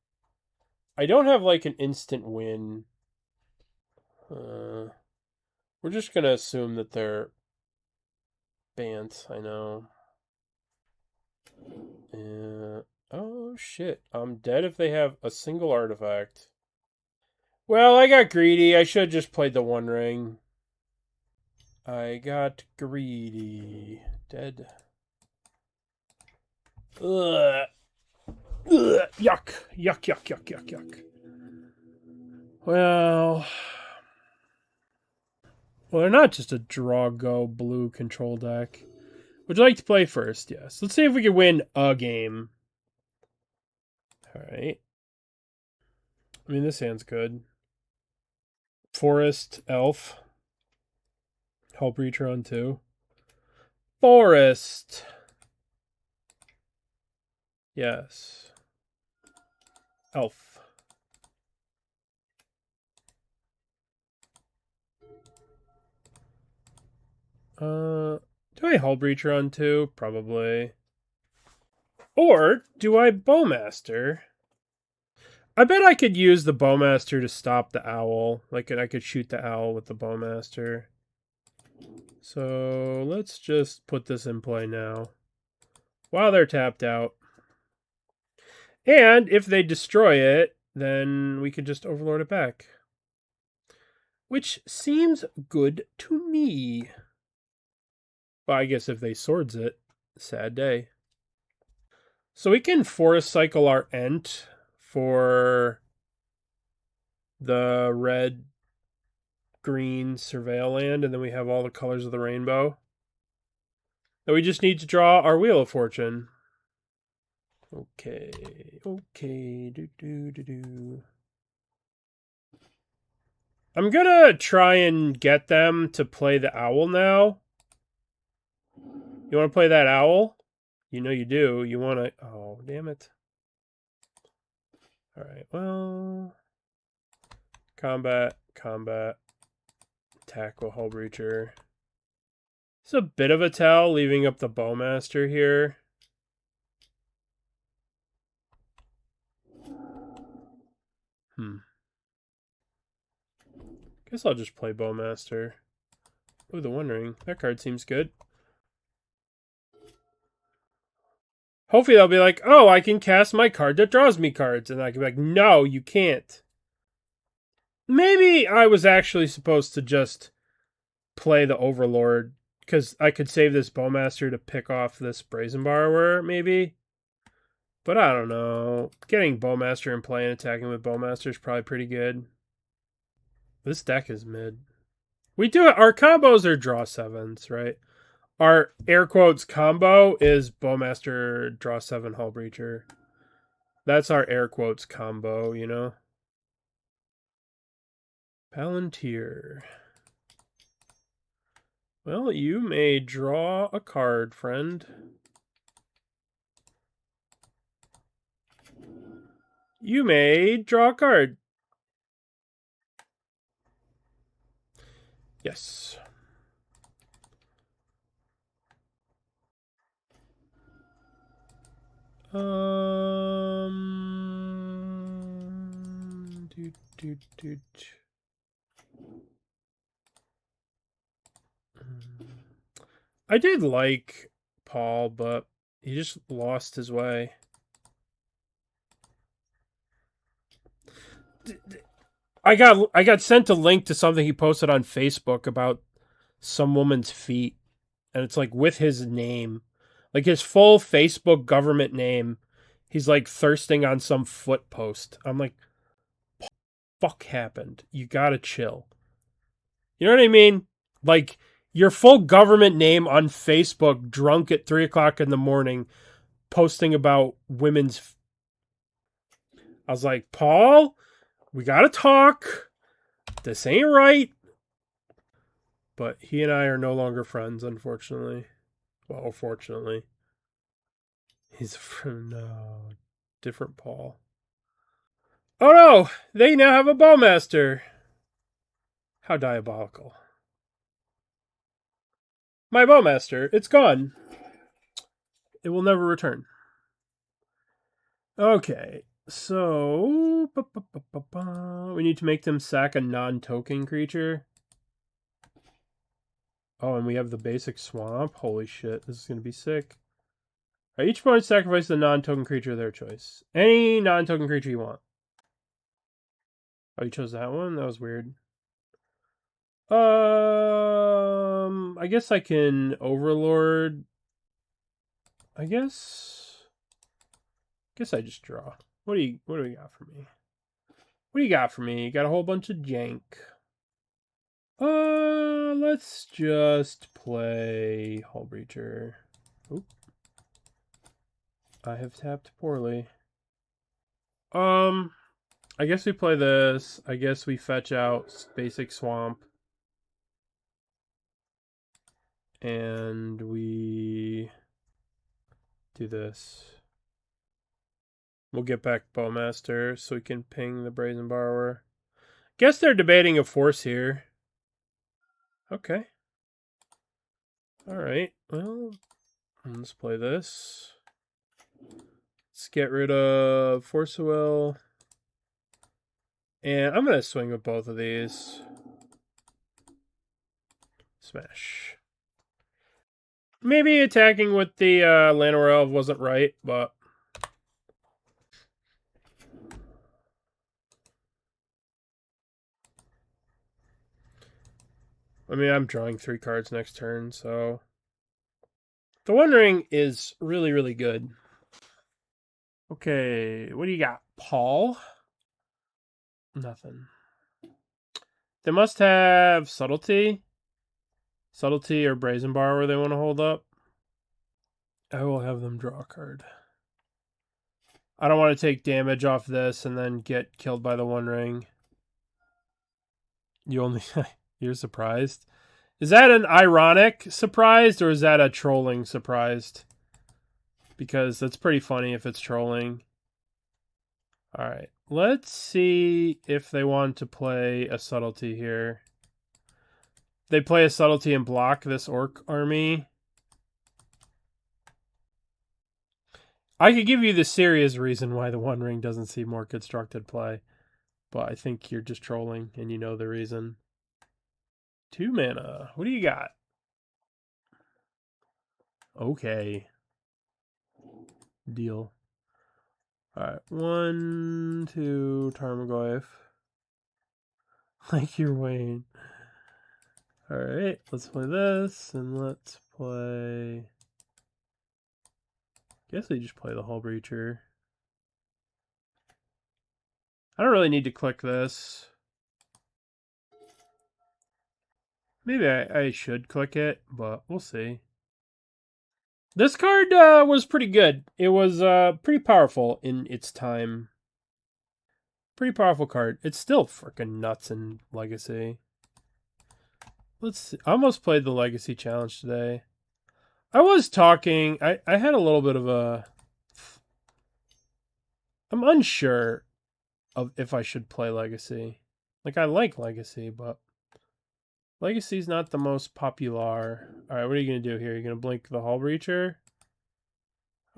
I don't have like an instant win. We're just gonna assume that they're Bant, I know. Oh shit, I'm dead if they have a single artifact. Well, I got greedy. I should have just played the One Ring. I got greedy. Dead. Ugh. Ugh. Yuck. Yuck, yuck, yuck, yuck, yuck. Well, they're not just a draw-go blue control deck. Would you like to play first? Yes. Let's see if we can win a game. Alright. I mean, this hand's good. Forest, Elf. Hullbreacher on 2. Forest. Yes. Elf. Do I Hullbreacher on 2? Probably. Or do I Bowmaster? I bet I could use the Bowmaster to stop the owl. Like, I could shoot the owl with the Bowmaster. So let's just put this in play now. While they're tapped out. And if they destroy it, then we could just Overlord it back. Which seems good to me. Well, I guess if they swords it, sad day. So we can Forest Cycle our Ent for the red, green Surveil land, and then we have all the colors of the rainbow. Then we just need to draw our Wheel of Fortune. Okay, do. I'm gonna try and get them to play the owl now. You want to play that owl? You know you do. You want to... Oh, damn it. Alright, well... Combat. Attack with Hullbreacher. It's a bit of a tell, leaving up the Bowmaster here. Guess I'll just play Bowmaster. Oh, the One Ring. That card seems good. Hopefully they'll be like, oh, I can cast my card that draws me cards. And I can be like, no, you can't. Maybe I was actually supposed to just play the Overlord, because I could save this Bowmaster to pick off this Brazen Borrower, maybe. But I don't know. Getting Bowmaster and play and attacking with Bowmaster is probably pretty good. This deck is mid. We do it. Our combos are draw 7s, right? Our air quotes combo is Bowmaster, draw 7, Hullbreacher. That's our air quotes combo, you know? Palantir. Well, you may draw a card, friend. You may draw a card. Yes. I did like Paul, but he just lost his way. I got sent a link to something he posted on Facebook about some woman's feet, and it's like with his name, like his full Facebook government name. He's like thirsting on some foot post. I'm like, fuck happened? You gotta chill. You know what I mean? Like your full government name on Facebook, drunk at 3 o'clock in the morning, posting about women's. I was like, Paul, we gotta talk. This ain't right. But he and I are no longer friends, unfortunately. Well, fortunately. He's from no different Paul. Oh no! They now have a bowmaster. How diabolical. My bowmaster, it's gone. It will never return. Okay, so we need to make them sack a non-token creature. Oh, and we have the basic swamp. Holy shit, this is gonna be sick. Each opponent sacrifices a non-token creature of their choice. Any non-token creature you want. Oh, you chose that one? That was weird. I guess I can Overlord. I guess I just draw. What do we got for me? What do you got for me? You got a whole bunch of jank. Let's just play Hull Breacher. Oop. I have tapped poorly. I guess we play this. I guess we fetch out basic swamp. And we do this. We'll get back Bowmaster so we can ping the Brazen Borrower. Guess they're debating a force here. Okay. Alright, well, let's play this. Let's get rid of Force of Will. And I'm going to swing with both of these. Smash. Maybe attacking with the Llanowar Elf wasn't right, but... I mean, I'm drawing 3 cards next turn, so... The One Ring is really, really good. Okay, what do you got? Paul? Nothing. They must have Subtlety. Subtlety or Brazen Borrower they want to hold up. I will have them draw a card. I don't want to take damage off this and then get killed by the One Ring. You only... You're surprised? Is that an ironic surprised or is that a trolling surprised? Because that's pretty funny if it's trolling. Alright, let's see if they want to play a Subtlety here. They play a Subtlety and block this Orc army. I could give you the serious reason why the One Ring doesn't see more constructed play. But I think you're just trolling and you know the reason. 2 mana. What do you got? Okay. Deal. Alright. 1, 2, Tarmogoyf. Like you're Wayne. Alright, let's play this, and let's play... Guess we just play the Hull Breacher. I don't really need to click this. Maybe I should click it, but we'll see. This card was pretty good. It was pretty powerful in its time. Pretty powerful card. It's still freaking nuts in Legacy. Let's see. I almost played the Legacy Challenge today. I was talking. I had a little bit of a... I'm unsure of if I should play Legacy. Like, I like Legacy, but... Legacy's not the most popular. Alright, what are you going to do here? You're going to blink the Hull Breacher?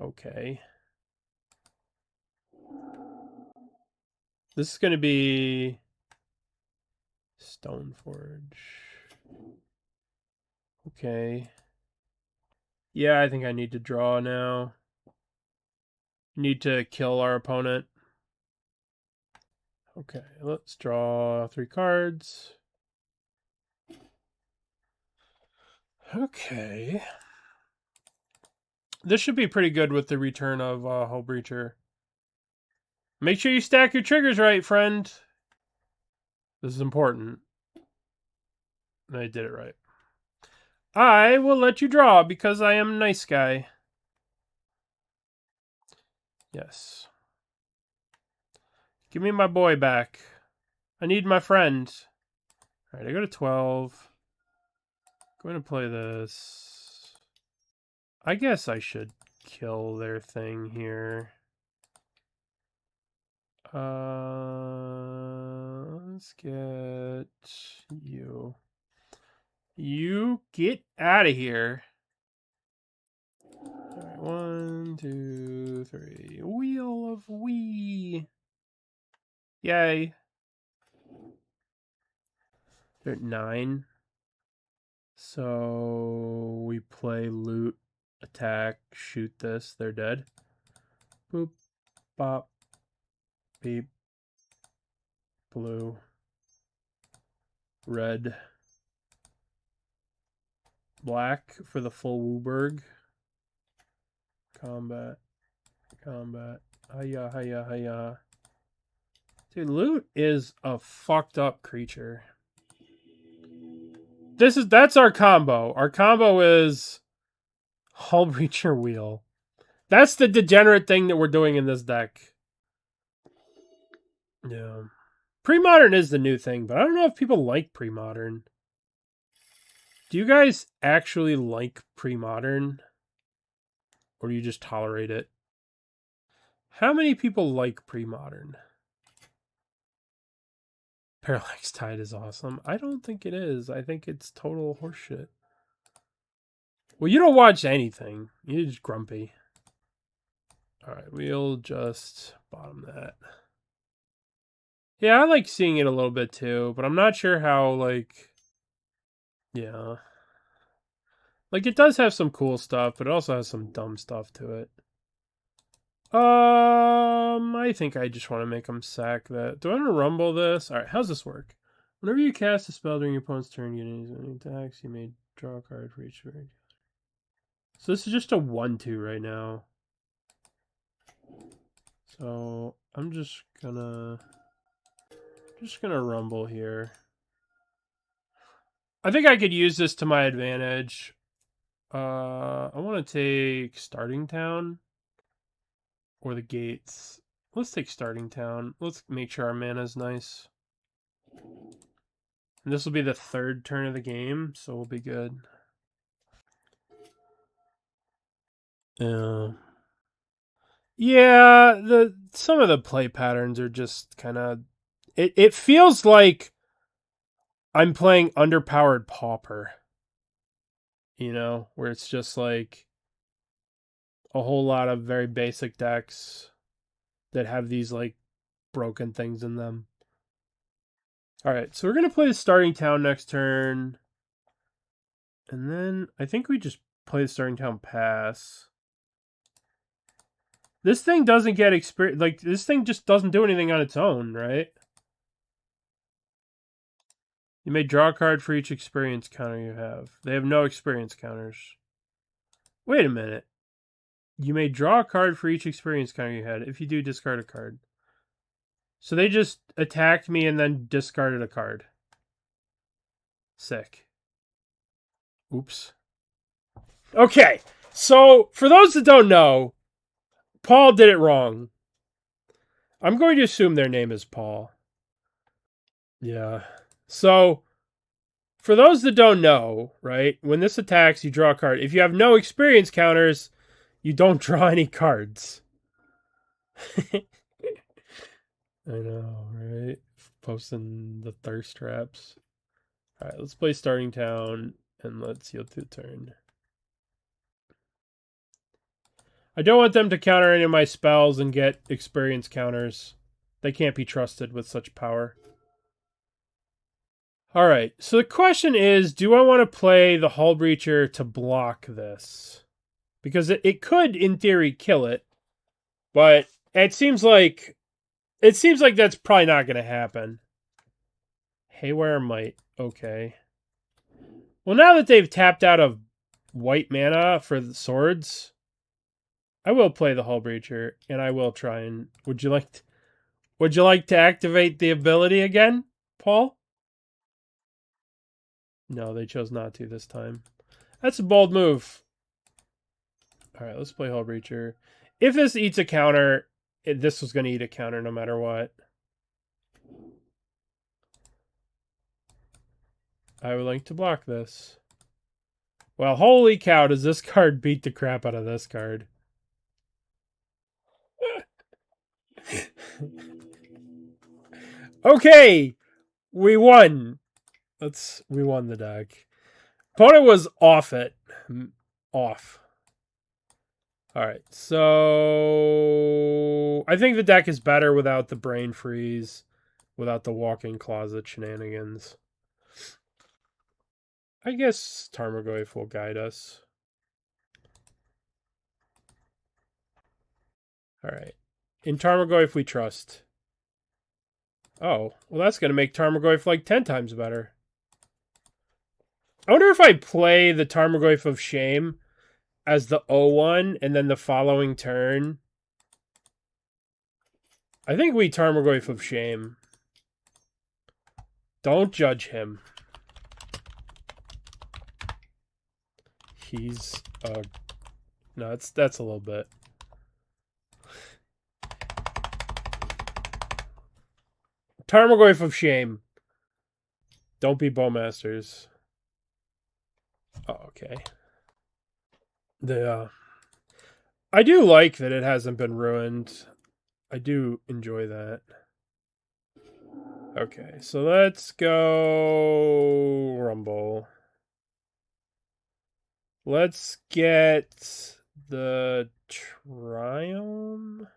Okay. This is going to be... Stoneforge. Okay. Yeah, I think I need to draw now. Need to kill our opponent. Okay, let's draw 3 cards. Okay. This should be pretty good with the return of Hull Breacher. Make sure you stack your triggers right, friend. This is important. I did it right. I will let you draw because I am a nice guy. Yes. Give me my boy back. I need my friend. Alright, I go to 12. I'm going to play this. I guess I should kill their thing here. Let's get you. You get out of here. All right, 1, 2, 3. Wheel of Wee. Yay. They're at 9. So we play loot, attack, shoot this. They're dead. Boop, bop, beep, blue, red, black for the full Wooburg. Combat, combat. Hiya, hiya, hiya. Dude, loot is a fucked up creature. That's our combo. Our combo is Hull Breacher Wheel. That's the degenerate thing that we're doing in this deck. Yeah. Pre-modern is the new thing, but I don't know if people like pre-modern. Do you guys actually like pre-modern? Or do you just tolerate it? How many people like pre-modern? Parallax Tide is awesome. I don't think it is. I think it's total horseshit. Well, you don't watch anything. You're just grumpy. Alright, we'll just bottom that. Yeah, I like seeing it a little bit too, but I'm not sure how, like... Yeah. Like, it does have some cool stuff, but it also has some dumb stuff to it. I think I just want to make them sack that. Do I want to rumble this? Alright, how's this work? Whenever you cast a spell during your opponent's turn, you use any attacks, you may draw a card for each turn. So this is just a 1-2 right now. So I'm just gonna rumble here. I think I could use this to my advantage. I want to take Starting Town or the Gates. Let's take Starting Town. Let's make sure our mana's nice. And this will be the 3rd turn of the game, so we'll be good. Yeah, some of the play patterns are just kind of... It feels like I'm playing Underpowered Pauper. You know, where it's just like a whole lot of very basic decks that have these like broken things in them. Alright, so we're going to play the Starting Town next turn. And then I think we just play the Starting Town pass. This thing doesn't get experience. Like, this thing just doesn't do anything on its own, right? You may draw a card for each experience counter you have. They have no experience counters. Wait a minute. You may draw a card for each experience counter you had. If you do, discard a card. So they just attacked me and then discarded a card. Sick. Oops. Okay, so for those that don't know, Paul did it wrong. I'm going to assume their name is Paul. Yeah. So, for those that don't know, right, when this attacks, you draw a card. If you have no experience counters, you don't draw any cards. I know, right? Posting the thirst traps. Alright, let's play Starting Town, and let's yield to the turn. I don't want them to counter any of my spells and get experience counters. They can't be trusted with such power. Alright, so the question is, do I want to play the Hull Breacher to block this? Because it could, in theory, kill it. But it seems like It seems like that's probably not going to happen. Haywire Might. Okay. Well, now that they've tapped out of white mana for the swords, I will play the Hull Breacher, and I will try and... Would you like to activate the ability again, Paul? No, they chose not to this time. That's a bold move. All right, let's play Hull Breacher. If this eats a counter, this was going to eat a counter no matter what. I would like to block this. Well, holy cow, does this card beat the crap out of this card? Okay, we won. We won the deck. Opponent was off it. Off. All right, so I think the deck is better without the brain freeze, without the walk-in closet shenanigans. I guess Tarmogoyf will guide us. All right. In Tarmogoyf we trust. Oh, well that's going to make Tarmogoyf like 10 times better. I wonder if I play the Tarmogoyf of Shame as the O1 and then the following turn. I think we Tarmogoyf of Shame. Don't judge him. He's no, that's a little bit. Tarmogoyf of Shame. Don't be Bowmasters. Oh, okay. I do like that it hasn't been ruined. I do enjoy that. Okay, so let's go Rumble. Let's get the Triumph.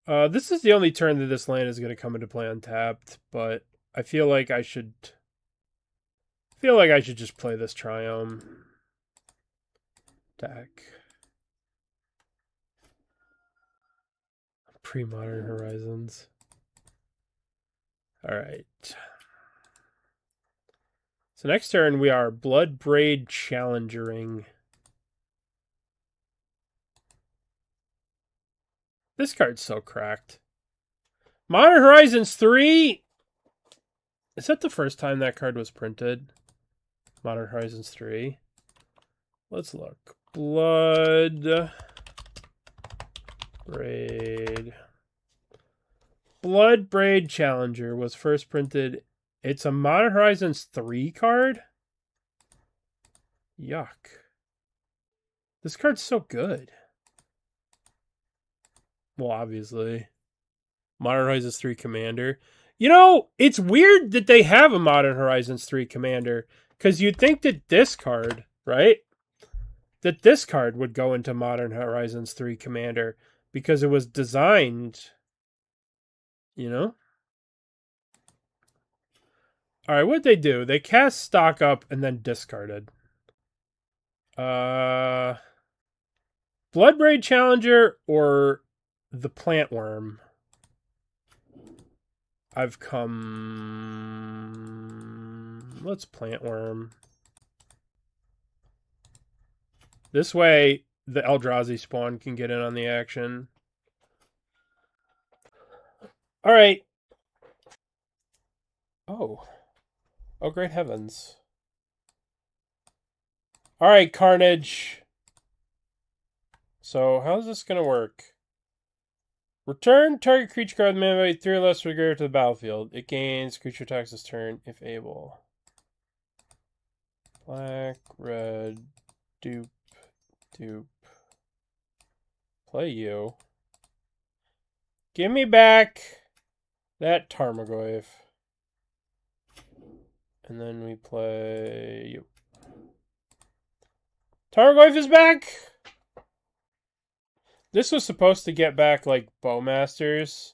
This is the only turn that this land is going to come into play untapped, but I feel like I should just play this Triumph deck. Pre-Modern Horizons. All right. So next turn we are Bloodbraid Challengering. This card's so cracked. Modern Horizons 3. Is that the first time that card was printed? Modern Horizons 3. Let's look. Bloodbraid. Bloodbraid Challenger was first printed. It's a Modern Horizons 3 card? Yuck. This card's so good. Well, obviously. Modern Horizons 3 Commander. You know, it's weird that they have a Modern Horizons 3 Commander. Because you'd think that this card, right? That this card would go into Modern Horizons 3 Commander. Because it was designed, you know? Alright, what'd they do? They cast Stock Up and then discarded. Bloodbraid Challenger or the Plant Worm? I've come... Let's Plant Worm. This way, the Eldrazi spawn can get in on the action. Alright. Oh. Oh, great heavens. Alright, Carnage. So, how's this gonna work? Return target creature card with mana value 3 or less to the battlefield. It gains creature attacks this turn if able. Black, red, dupe. Play you. Give me back that Tarmogoyf. And then we play you. Tarmogoyf is back! This was supposed to get back, like, Bowmasters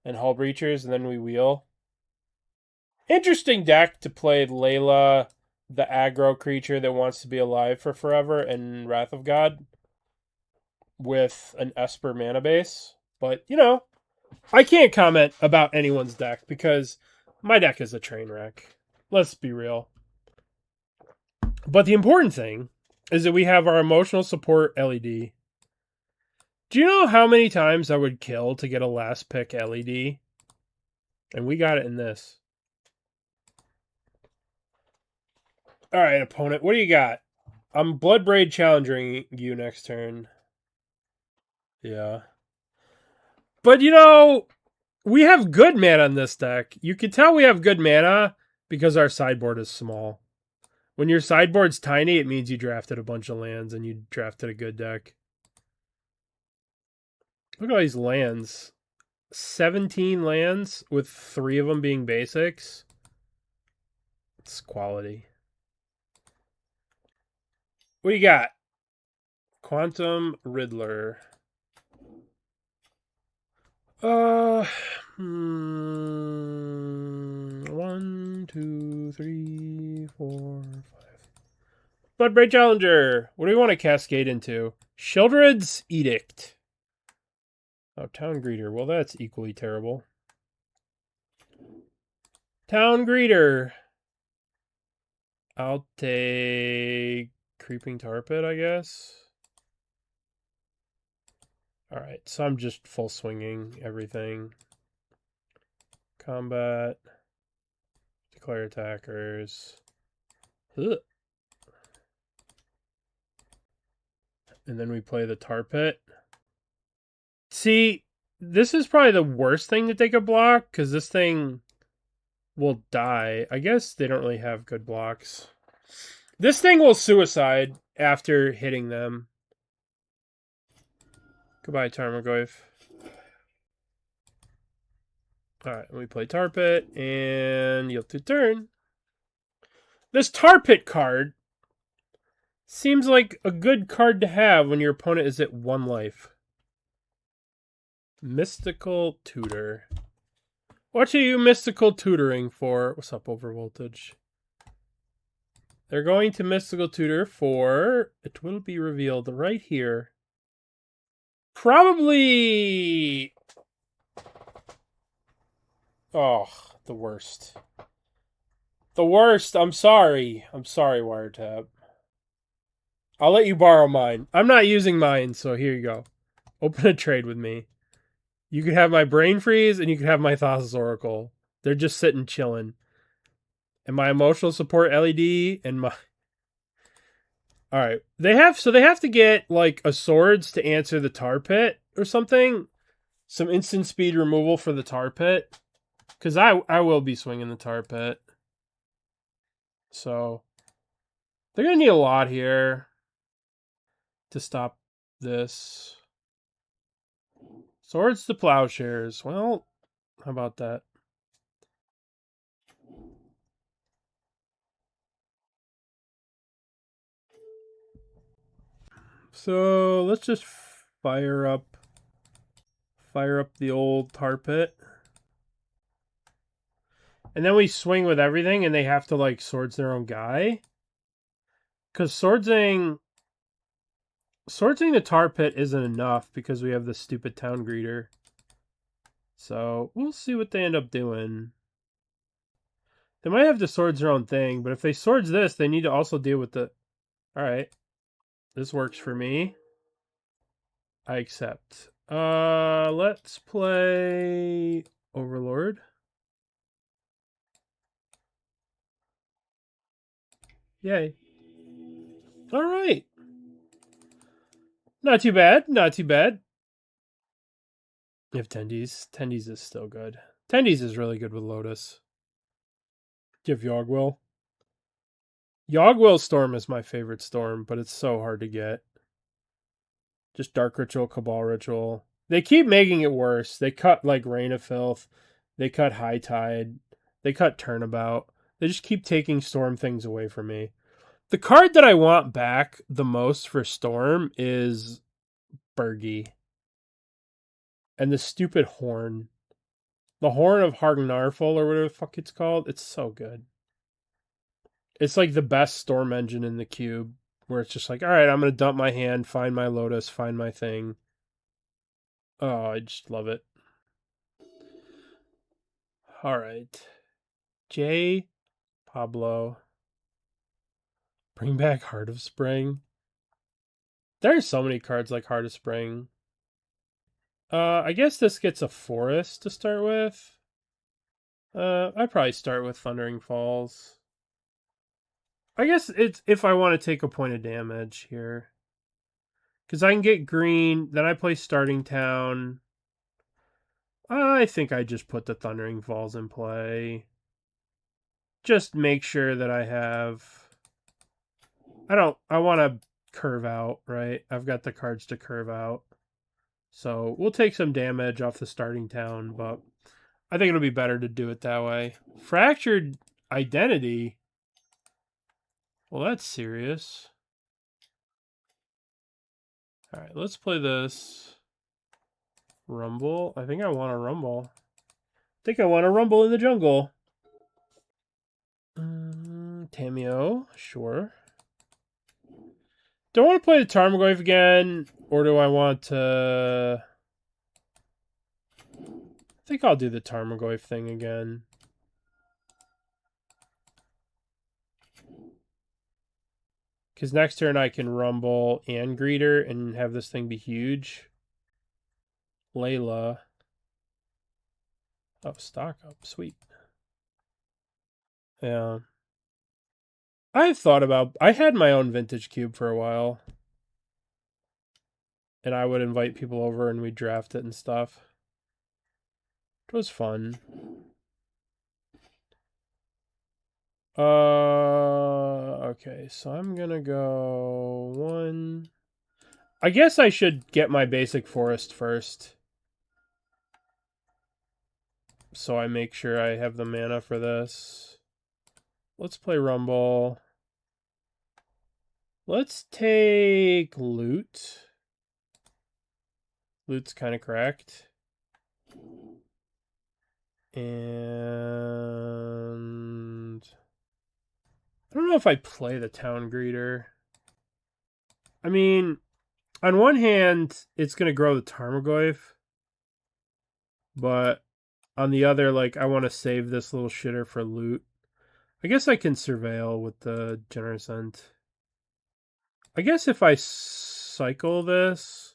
and Hull Breachers, and then we wheel. Interesting deck to play Layla, the aggro creature that wants to be alive for forever, and Wrath of God. with an Esper mana base. But, you know, I can't comment about anyone's deck because my deck is a train wreck. Let's be real. But the important thing is that we have our emotional support LED. Do you know how many times I would kill to get a last pick LED? And we got it in this. All right, opponent, what do you got? I'm Bloodbraid challenging you next turn. Yeah. But, you know, we have good mana in this deck. You can tell we have good mana because our sideboard is small. When your sideboard's tiny, it means you drafted a bunch of lands and you drafted a good deck. Look at all these lands. 17 lands with 3 of them being basics. It's quality. What do you got? Quantum Riddler. 1, 2, 3, 4, 5. Bloodbraid Challenger. What do we want to cascade into? Sheoldred's Edict. Oh, Town Greeter. Well, that's equally terrible. Town Greeter. I'll take Creeping Tar Pit, I guess. Alright, so I'm just full swinging everything. Combat. Declare attackers. Ugh. And then we play the Tar Pit. See, this is probably the worst thing that they could block, because this thing will die. I guess they don't really have good blocks. This thing will suicide after hitting them. Goodbye, Tarmogoyf. Alright, we play Tar Pit, and you'll do turn. This Tar Pit card seems like a good card to have when your opponent is at 1 life. Mystical Tutor. What are you mystical tutoring for? What's up, Overvoltage? They're going to mystical tutor for... It will be revealed right here. Probably... Oh, the worst. The worst. I'm sorry. I'm sorry, Wiretap. I'll let you borrow mine. I'm not using mine, so here you go. Open a trade with me. You could have my Brain Freeze, and you could have my Thassa's Oracle. They're just sitting chilling. And my emotional support LED, and my... Alright. They have to get, like, a Swords to answer the Tar Pit or something. Some instant speed removal for the Tar Pit. Because I will be swinging the Tar Pit. So, they're going to need a lot here to stop this. Swords to Plowshares. Well, how about that? So, let's just fire up the old Tar Pit. And then we swing with everything, and they have to, like, Swords their own guy. Because Swordsing the Tar Pit isn't enough because we have the stupid Town Greeter. So, we'll see what they end up doing. They might have to Swords their own thing, but if they Swords this, they need to also deal with the... Alright. This works for me. I accept. Let's play Overlord. Yay. Alright. Not too bad. Not too bad. You have Tendies. Tendies is still good. Tendies is really good with Lotus. Do you have Yogwill? Yogwill Storm is my favorite storm, but it's so hard to get. Just Dark Ritual, Cabal Ritual. They keep making it worse. They cut, like, Rain of Filth. They cut High Tide. They cut Turnabout. They just keep taking Storm things away from me. The card that I want back the most for Storm is Burgi. And the stupid Horn. The Horn of Hargnarful, or whatever the fuck it's called. It's so good. It's like the best Storm engine in the cube. where it's just like, all right, I'm going to dump my hand, find my Lotus, find my thing. Oh, I just love it. All right. J. Pablo. Bring back Heart of Spring. There are so many cards like Heart of Spring. I guess this gets a forest to start with. I'd probably start with Thundering Falls. I guess it's if I want to take a point of damage here. Because I can get green, then I play Starting Town. I think I just put the Thundering Falls in play. Just make sure that I have... I want to curve out, right? I've got the cards to curve out. So we'll take some damage off the Starting Town, but I think it'll be better to do it that way. Fractured Identity? Well, that's serious. Alright, let's play this. Rumble? I think I want to rumble. I think I want to rumble in the jungle. Tameo, sure. Do I want to play the Tarmogoyf again? Or do I want to... I think I'll do the Tarmogoyf thing again. Because next turn I can rumble and Greeter and have this thing be huge. Layla. Oh, stock up. Sweet. Yeah. I've thought about... I had my own vintage cube for a while. And I would invite people over and we'd draft it and stuff. It was fun. Okay, so I'm gonna go 1... I guess I should get my basic forest first. So I make sure I have the mana for this. Let's play Rumble. Let's take Loot. Loot's kind of cracked. And... I don't know if I play the Town Greeter. I mean, on one hand, it's going to grow the Tarmogoyf. But on the other, like, I want to save this little shitter for loot. I guess I can surveil with the Generous End. I guess if I cycle this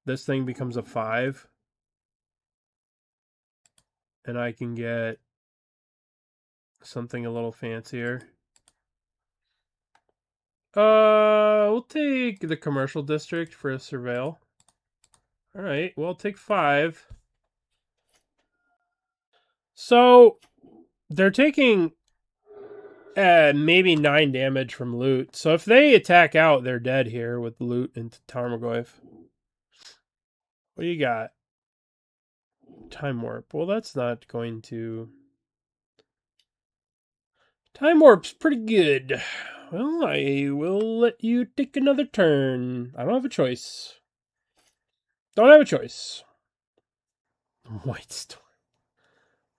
thing becomes a 5. And I can get something a little fancier. We'll take the Commercial District for a surveil. Alright, well, I'll take 5. So, they're taking maybe 9 damage from loot. So if they attack out, they're dead here with loot into Tarmogoyf. What do you got? Time Warp. Well, that's not going to... Time Warp's pretty good. Well, I will let you take another turn. I don't have a choice. Don't have a choice. White Storm.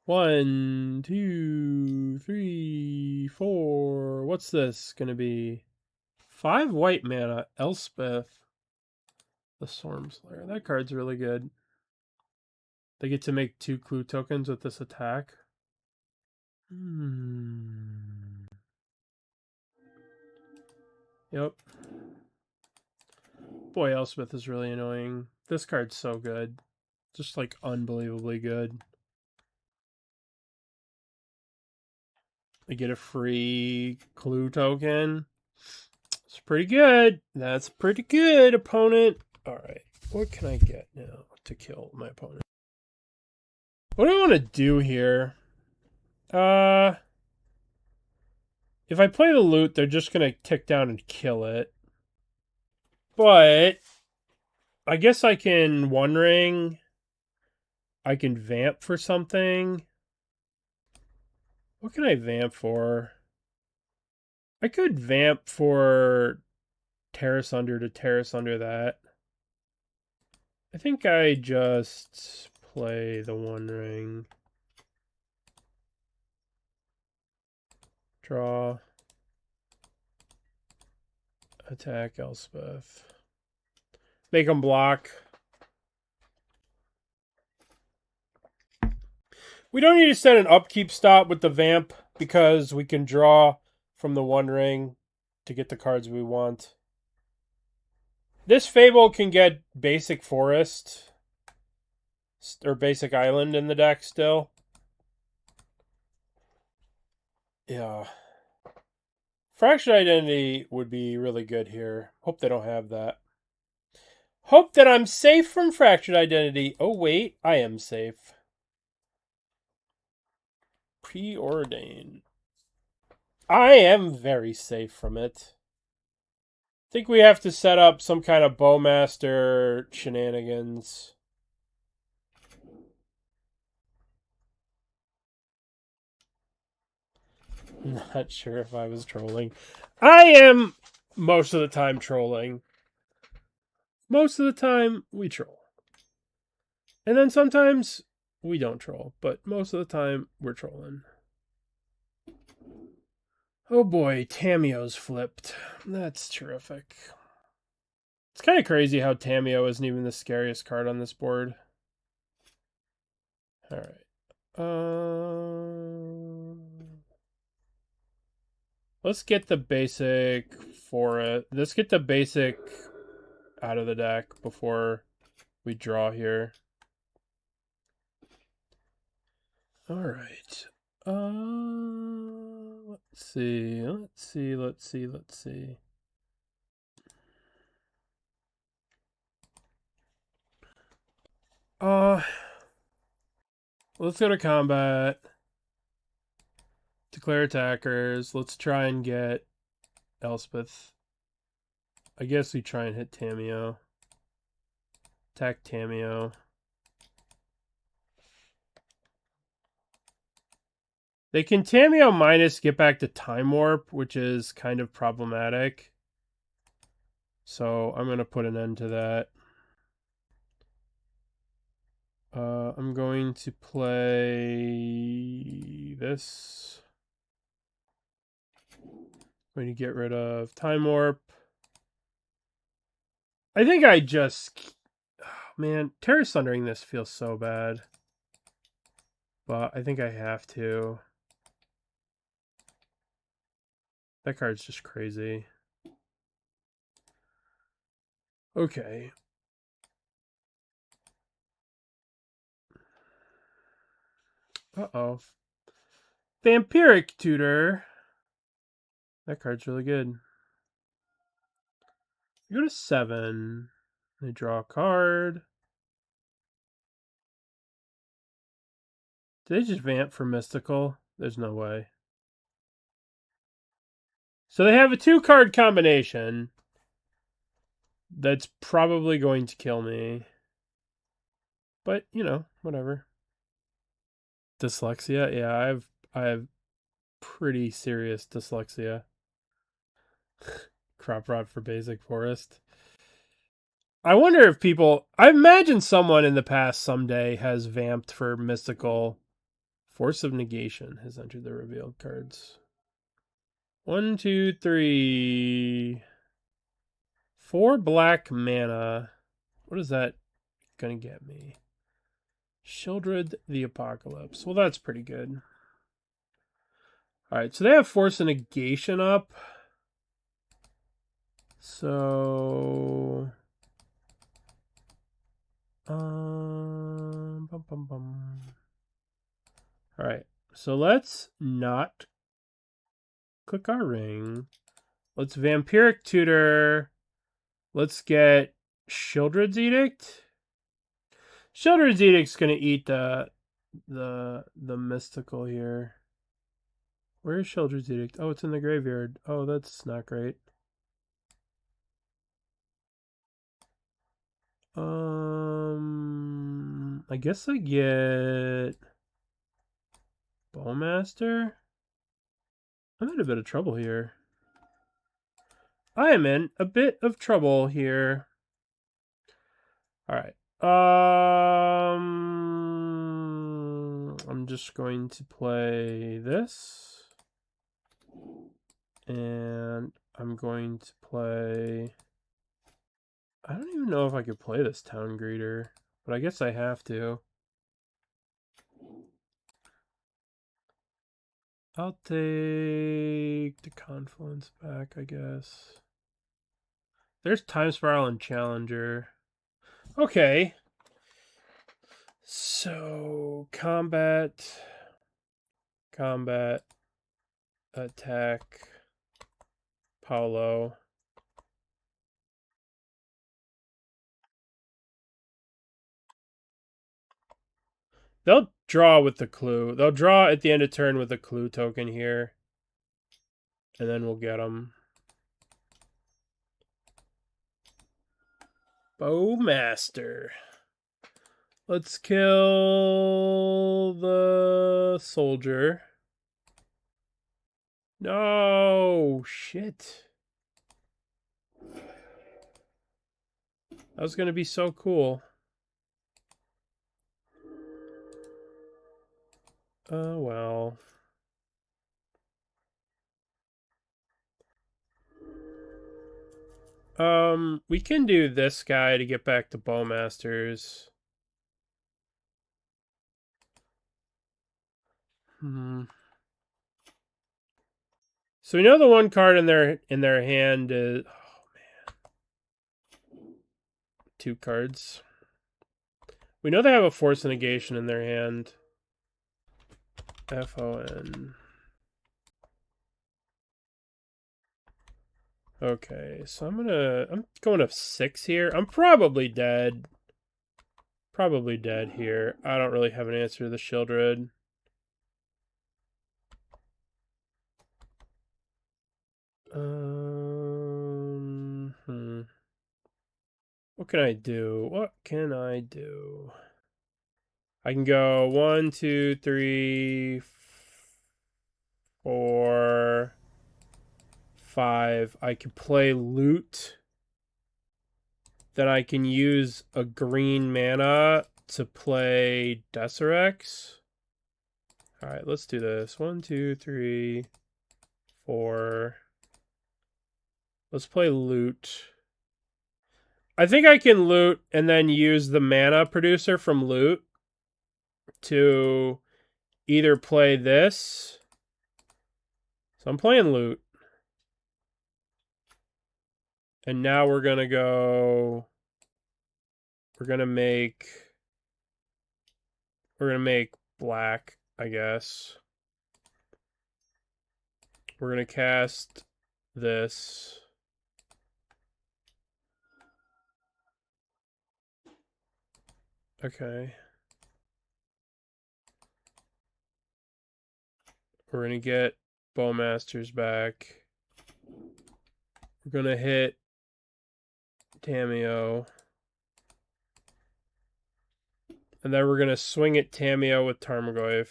1, 2, 3, 4. What's this gonna be? 5 white mana. Elspeth. The Stormslayer. That card's really good. They get to make 2 clue tokens with this attack. Yep. Boy, Elspeth is really annoying. This card's so good. Just like unbelievably good. They get a free clue token. It's pretty good. That's pretty good, opponent. Alright. What can I get now to kill my opponent? What do I want to do here? If I play the loot, they're just going to tick down and kill it. But I guess I can One Ring. I can vamp for something. What can I vamp for? I could vamp for Terrace Under to Terrace Under that. I think I just play the One Ring. Draw. Attack Elspeth. Make them block. We don't need to set an upkeep stop with the Vamp because we can draw from the One Ring to get the cards we want. This Fable can get basic Forest or basic Island in the deck still. Yeah. Fractured Identity would be really good here. Hope they don't have that. Hope that I'm safe from Fractured Identity. Oh, wait. I am safe. Preordain. I am very safe from it. I think we have to set up some kind of Bowmaster shenanigans. Not sure if I was trolling. I am most of the time trolling. Most of the time, we troll. And then sometimes we don't troll, but most of the time, we're trolling. Oh boy, Tamiyo's flipped. That's terrific. It's kind of crazy how Tamiyo isn't even the scariest card on this board. Alright. Let's get the basic for it. Let's get the basic out of the deck before we draw here. Alright. Let's see. Let's go to combat. Declare attackers. Let's try and get Elspeth. I guess we try and hit Tamiyo. Attack Tamiyo. They can Tamiyo minus get back to Time Warp, which is kind of problematic. So I'm going to put an end to that. I'm going to play this. I'm going to get rid of Time Warp. I think I just... Oh, man, Terror Sundering this feels so bad. But I think I have to. That card's just crazy. Okay. Uh-oh. Vampiric Tutor. That card's really good. You go to 7. They draw a card. Did they just vamp for Mystical? There's no way. So they have a 2-card combination that's probably going to kill me. But, you know, whatever. Dyslexia? Yeah, I have pretty serious dyslexia. Crop Rot for basic Forest. I wonder if people... I imagine someone in the past someday has vamped for Mystical. Force of Negation has entered the revealed cards. 1, 2, 3... 4 black mana. What is that gonna get me? Sheoldred the Apocalypse. Well, that's pretty good. Alright, so they have Force of Negation up. So... Alright, so let's not click our ring. Let's Vampiric Tutor. Let's get Sheoldred's Edict. Sheoldred's Edict's gonna eat the Mystical here. Where is Sheoldred's Edict? Oh, it's in the graveyard. Oh, that's not great. I guess I get Bowmaster. I'm in a bit of trouble here. I am in a bit of trouble here. All right. I'm just going to play this. And I'm going to play... I don't even know if I could play this Town Greeter, but I guess I have to. I'll take the Confluence back, I guess. There's Time Spiral and Challenger. Okay. So, combat, attack, Paulo. They'll draw with the clue. They'll draw at the end of turn with a clue token here. And then we'll get them. Bowmaster. Let's kill the soldier. No, shit. That was going to be so cool. Oh, well. We can do this guy to get back to Bowmasters. So we know the one card in their hand is... Oh, man. 2 cards. We know they have a Force Negation in their hand. FON. Okay, so I'm going to 6 here. I'm probably dead. Probably dead here. I don't really have an answer to the Shieldred. What can I do? What can I do? I can go 1, 2, 3, 4, 5. I can play Loot. Then I can use a green mana to play Deserex. Alright, let's do this. 1, 2, 3, 4. Let's play Loot. I think I can Loot and then use the mana producer from Loot to either play this. So I'm playing Loot. And now we're going to go... We're going to make black, I guess. We're going to cast this. Okay. We're going to get Bowmasters back. We're going to hit Tamiyo. And then we're going to swing at Tamiyo with Tarmogoyf.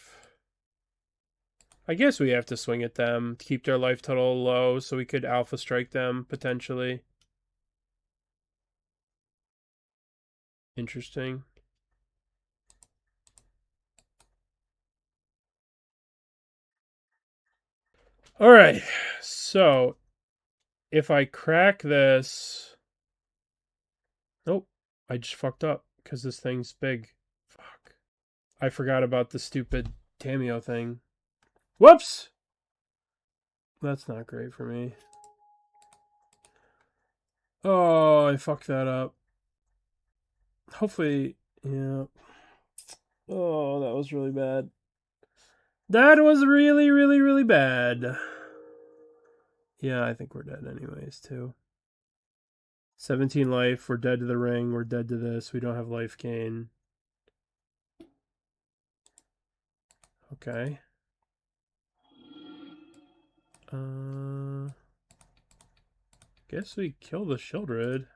I guess we have to swing at them to keep their life total low so we could alpha strike them, potentially. Interesting. Alright, so if I crack this... Nope, I just fucked up because this thing's big. Fuck. I forgot about the stupid Tamiyo thing. Whoops! That's not great for me. Oh, I fucked that up. Hopefully, yeah. Oh, that was really bad. That was really, really, really bad. Yeah, I think we're dead anyways, too. 17 life, we're dead to the ring, we're dead to this, we don't have life gain. Okay. Guess we kill the Shieldred.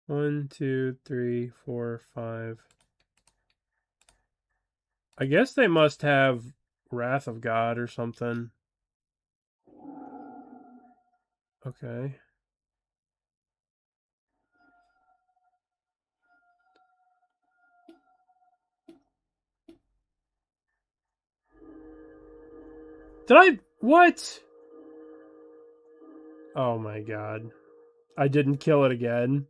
One, two, three, four, 5. I guess they must have Wrath of God or something. Okay. Did I... What? Oh my god. I didn't kill it again.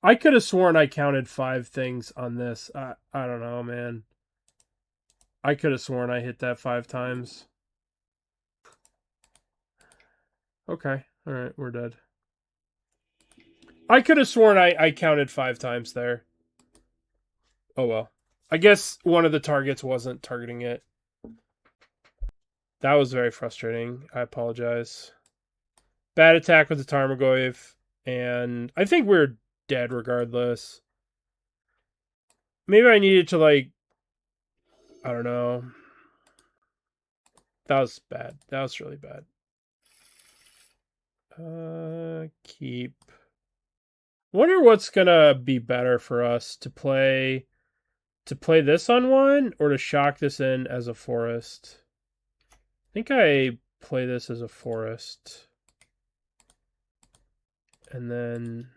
I could have sworn I counted 5 things on this. I don't know, man. I could have sworn I hit that 5 times. Okay. Alright, we're dead. I could have sworn I counted 5 times there. Oh well. I guess one of the targets wasn't targeting it. That was very frustrating. I apologize. Bad attack with the Tarmogoyf. And I think we're dead regardless. Maybe I needed to, like... I don't know. That was bad. That was really bad. Keep. Wonder what's gonna be better for us to play this on one or to shock this in as a forest. I think I play this as a forest. And then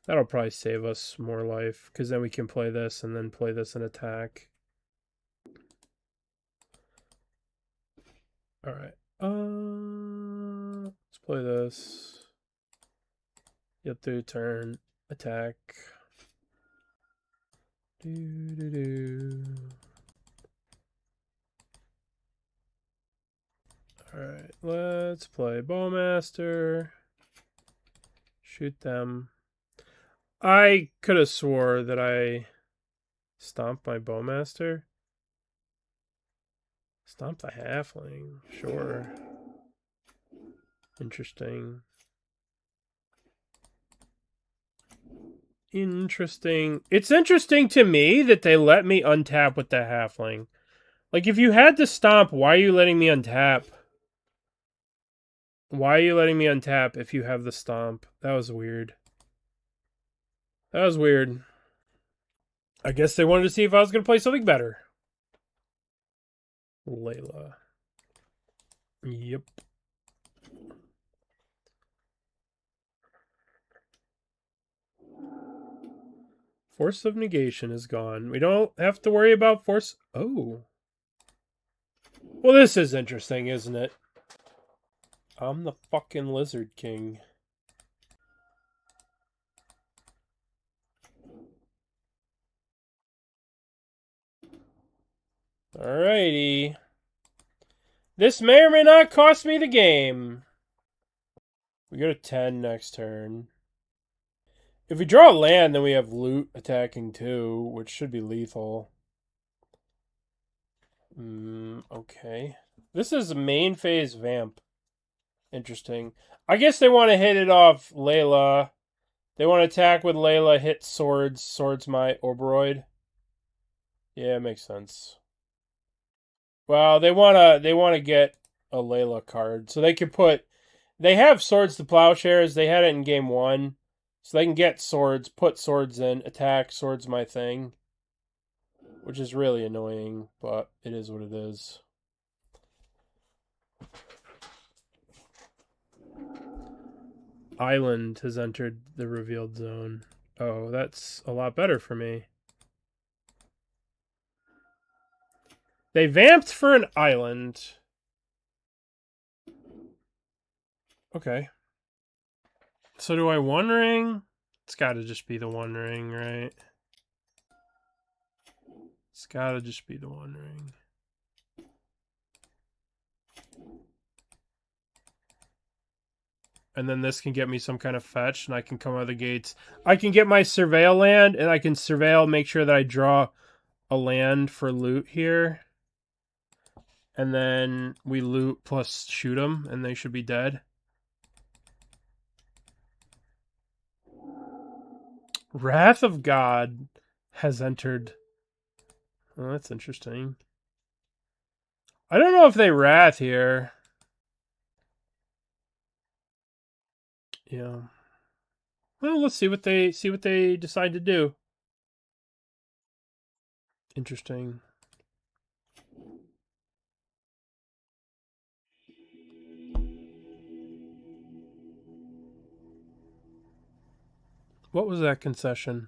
that'll probably save us more life because then we can play this and then play this and attack. All right. Let's play this. Get through turn. Attack. Alright, let's play Bowmaster. Shoot them. I could have swore that I stomped my Bowmaster. Stomp the Halfling. Sure. Interesting. Interesting. It's interesting to me that they let me untap with the Halfling. Like, if you had to stomp, why are you letting me untap? Why are you letting me untap if you have the stomp? That was weird. That was weird. I guess they wanted to see if I was going to play something better. Layla. Yep. Force of Negation is gone. We don't have to worry about Force... Oh. Well, this is interesting, isn't it? I'm the fucking Lizard King. Alrighty. This may or may not cost me the game. We go to 10 next turn. If we draw a land, then we have loot attacking too, which should be lethal. Okay. This is a main phase Vamp. Interesting. I guess they want to hit it off Layla. They want to attack with Layla, hit swords. Swords my Oberoid. Yeah, it makes sense. Well, they wanna get a Layla card. So they can put... They have Swords to Plowshares. They had it in game 1. So they can get swords, put swords in, attack, swords my thing. Which is really annoying, but it is what it is. Island has entered the revealed zone. Oh, that's a lot better for me. They vamped for an island. Okay. So do I One Ring? It's gotta just be the One Ring, right? It's gotta just be the One Ring. And then this can get me some kind of fetch, and I can come out of the gates. I can get my Surveil land, and I can Surveil, make sure that I draw a land for loot here. And then we loot plus shoot them, and they should be dead. Wrath of God has entered. Oh, that's interesting. I don't know if they Wrath here. Yeah. Well, let's see what they decide to do. Interesting. What was that concession?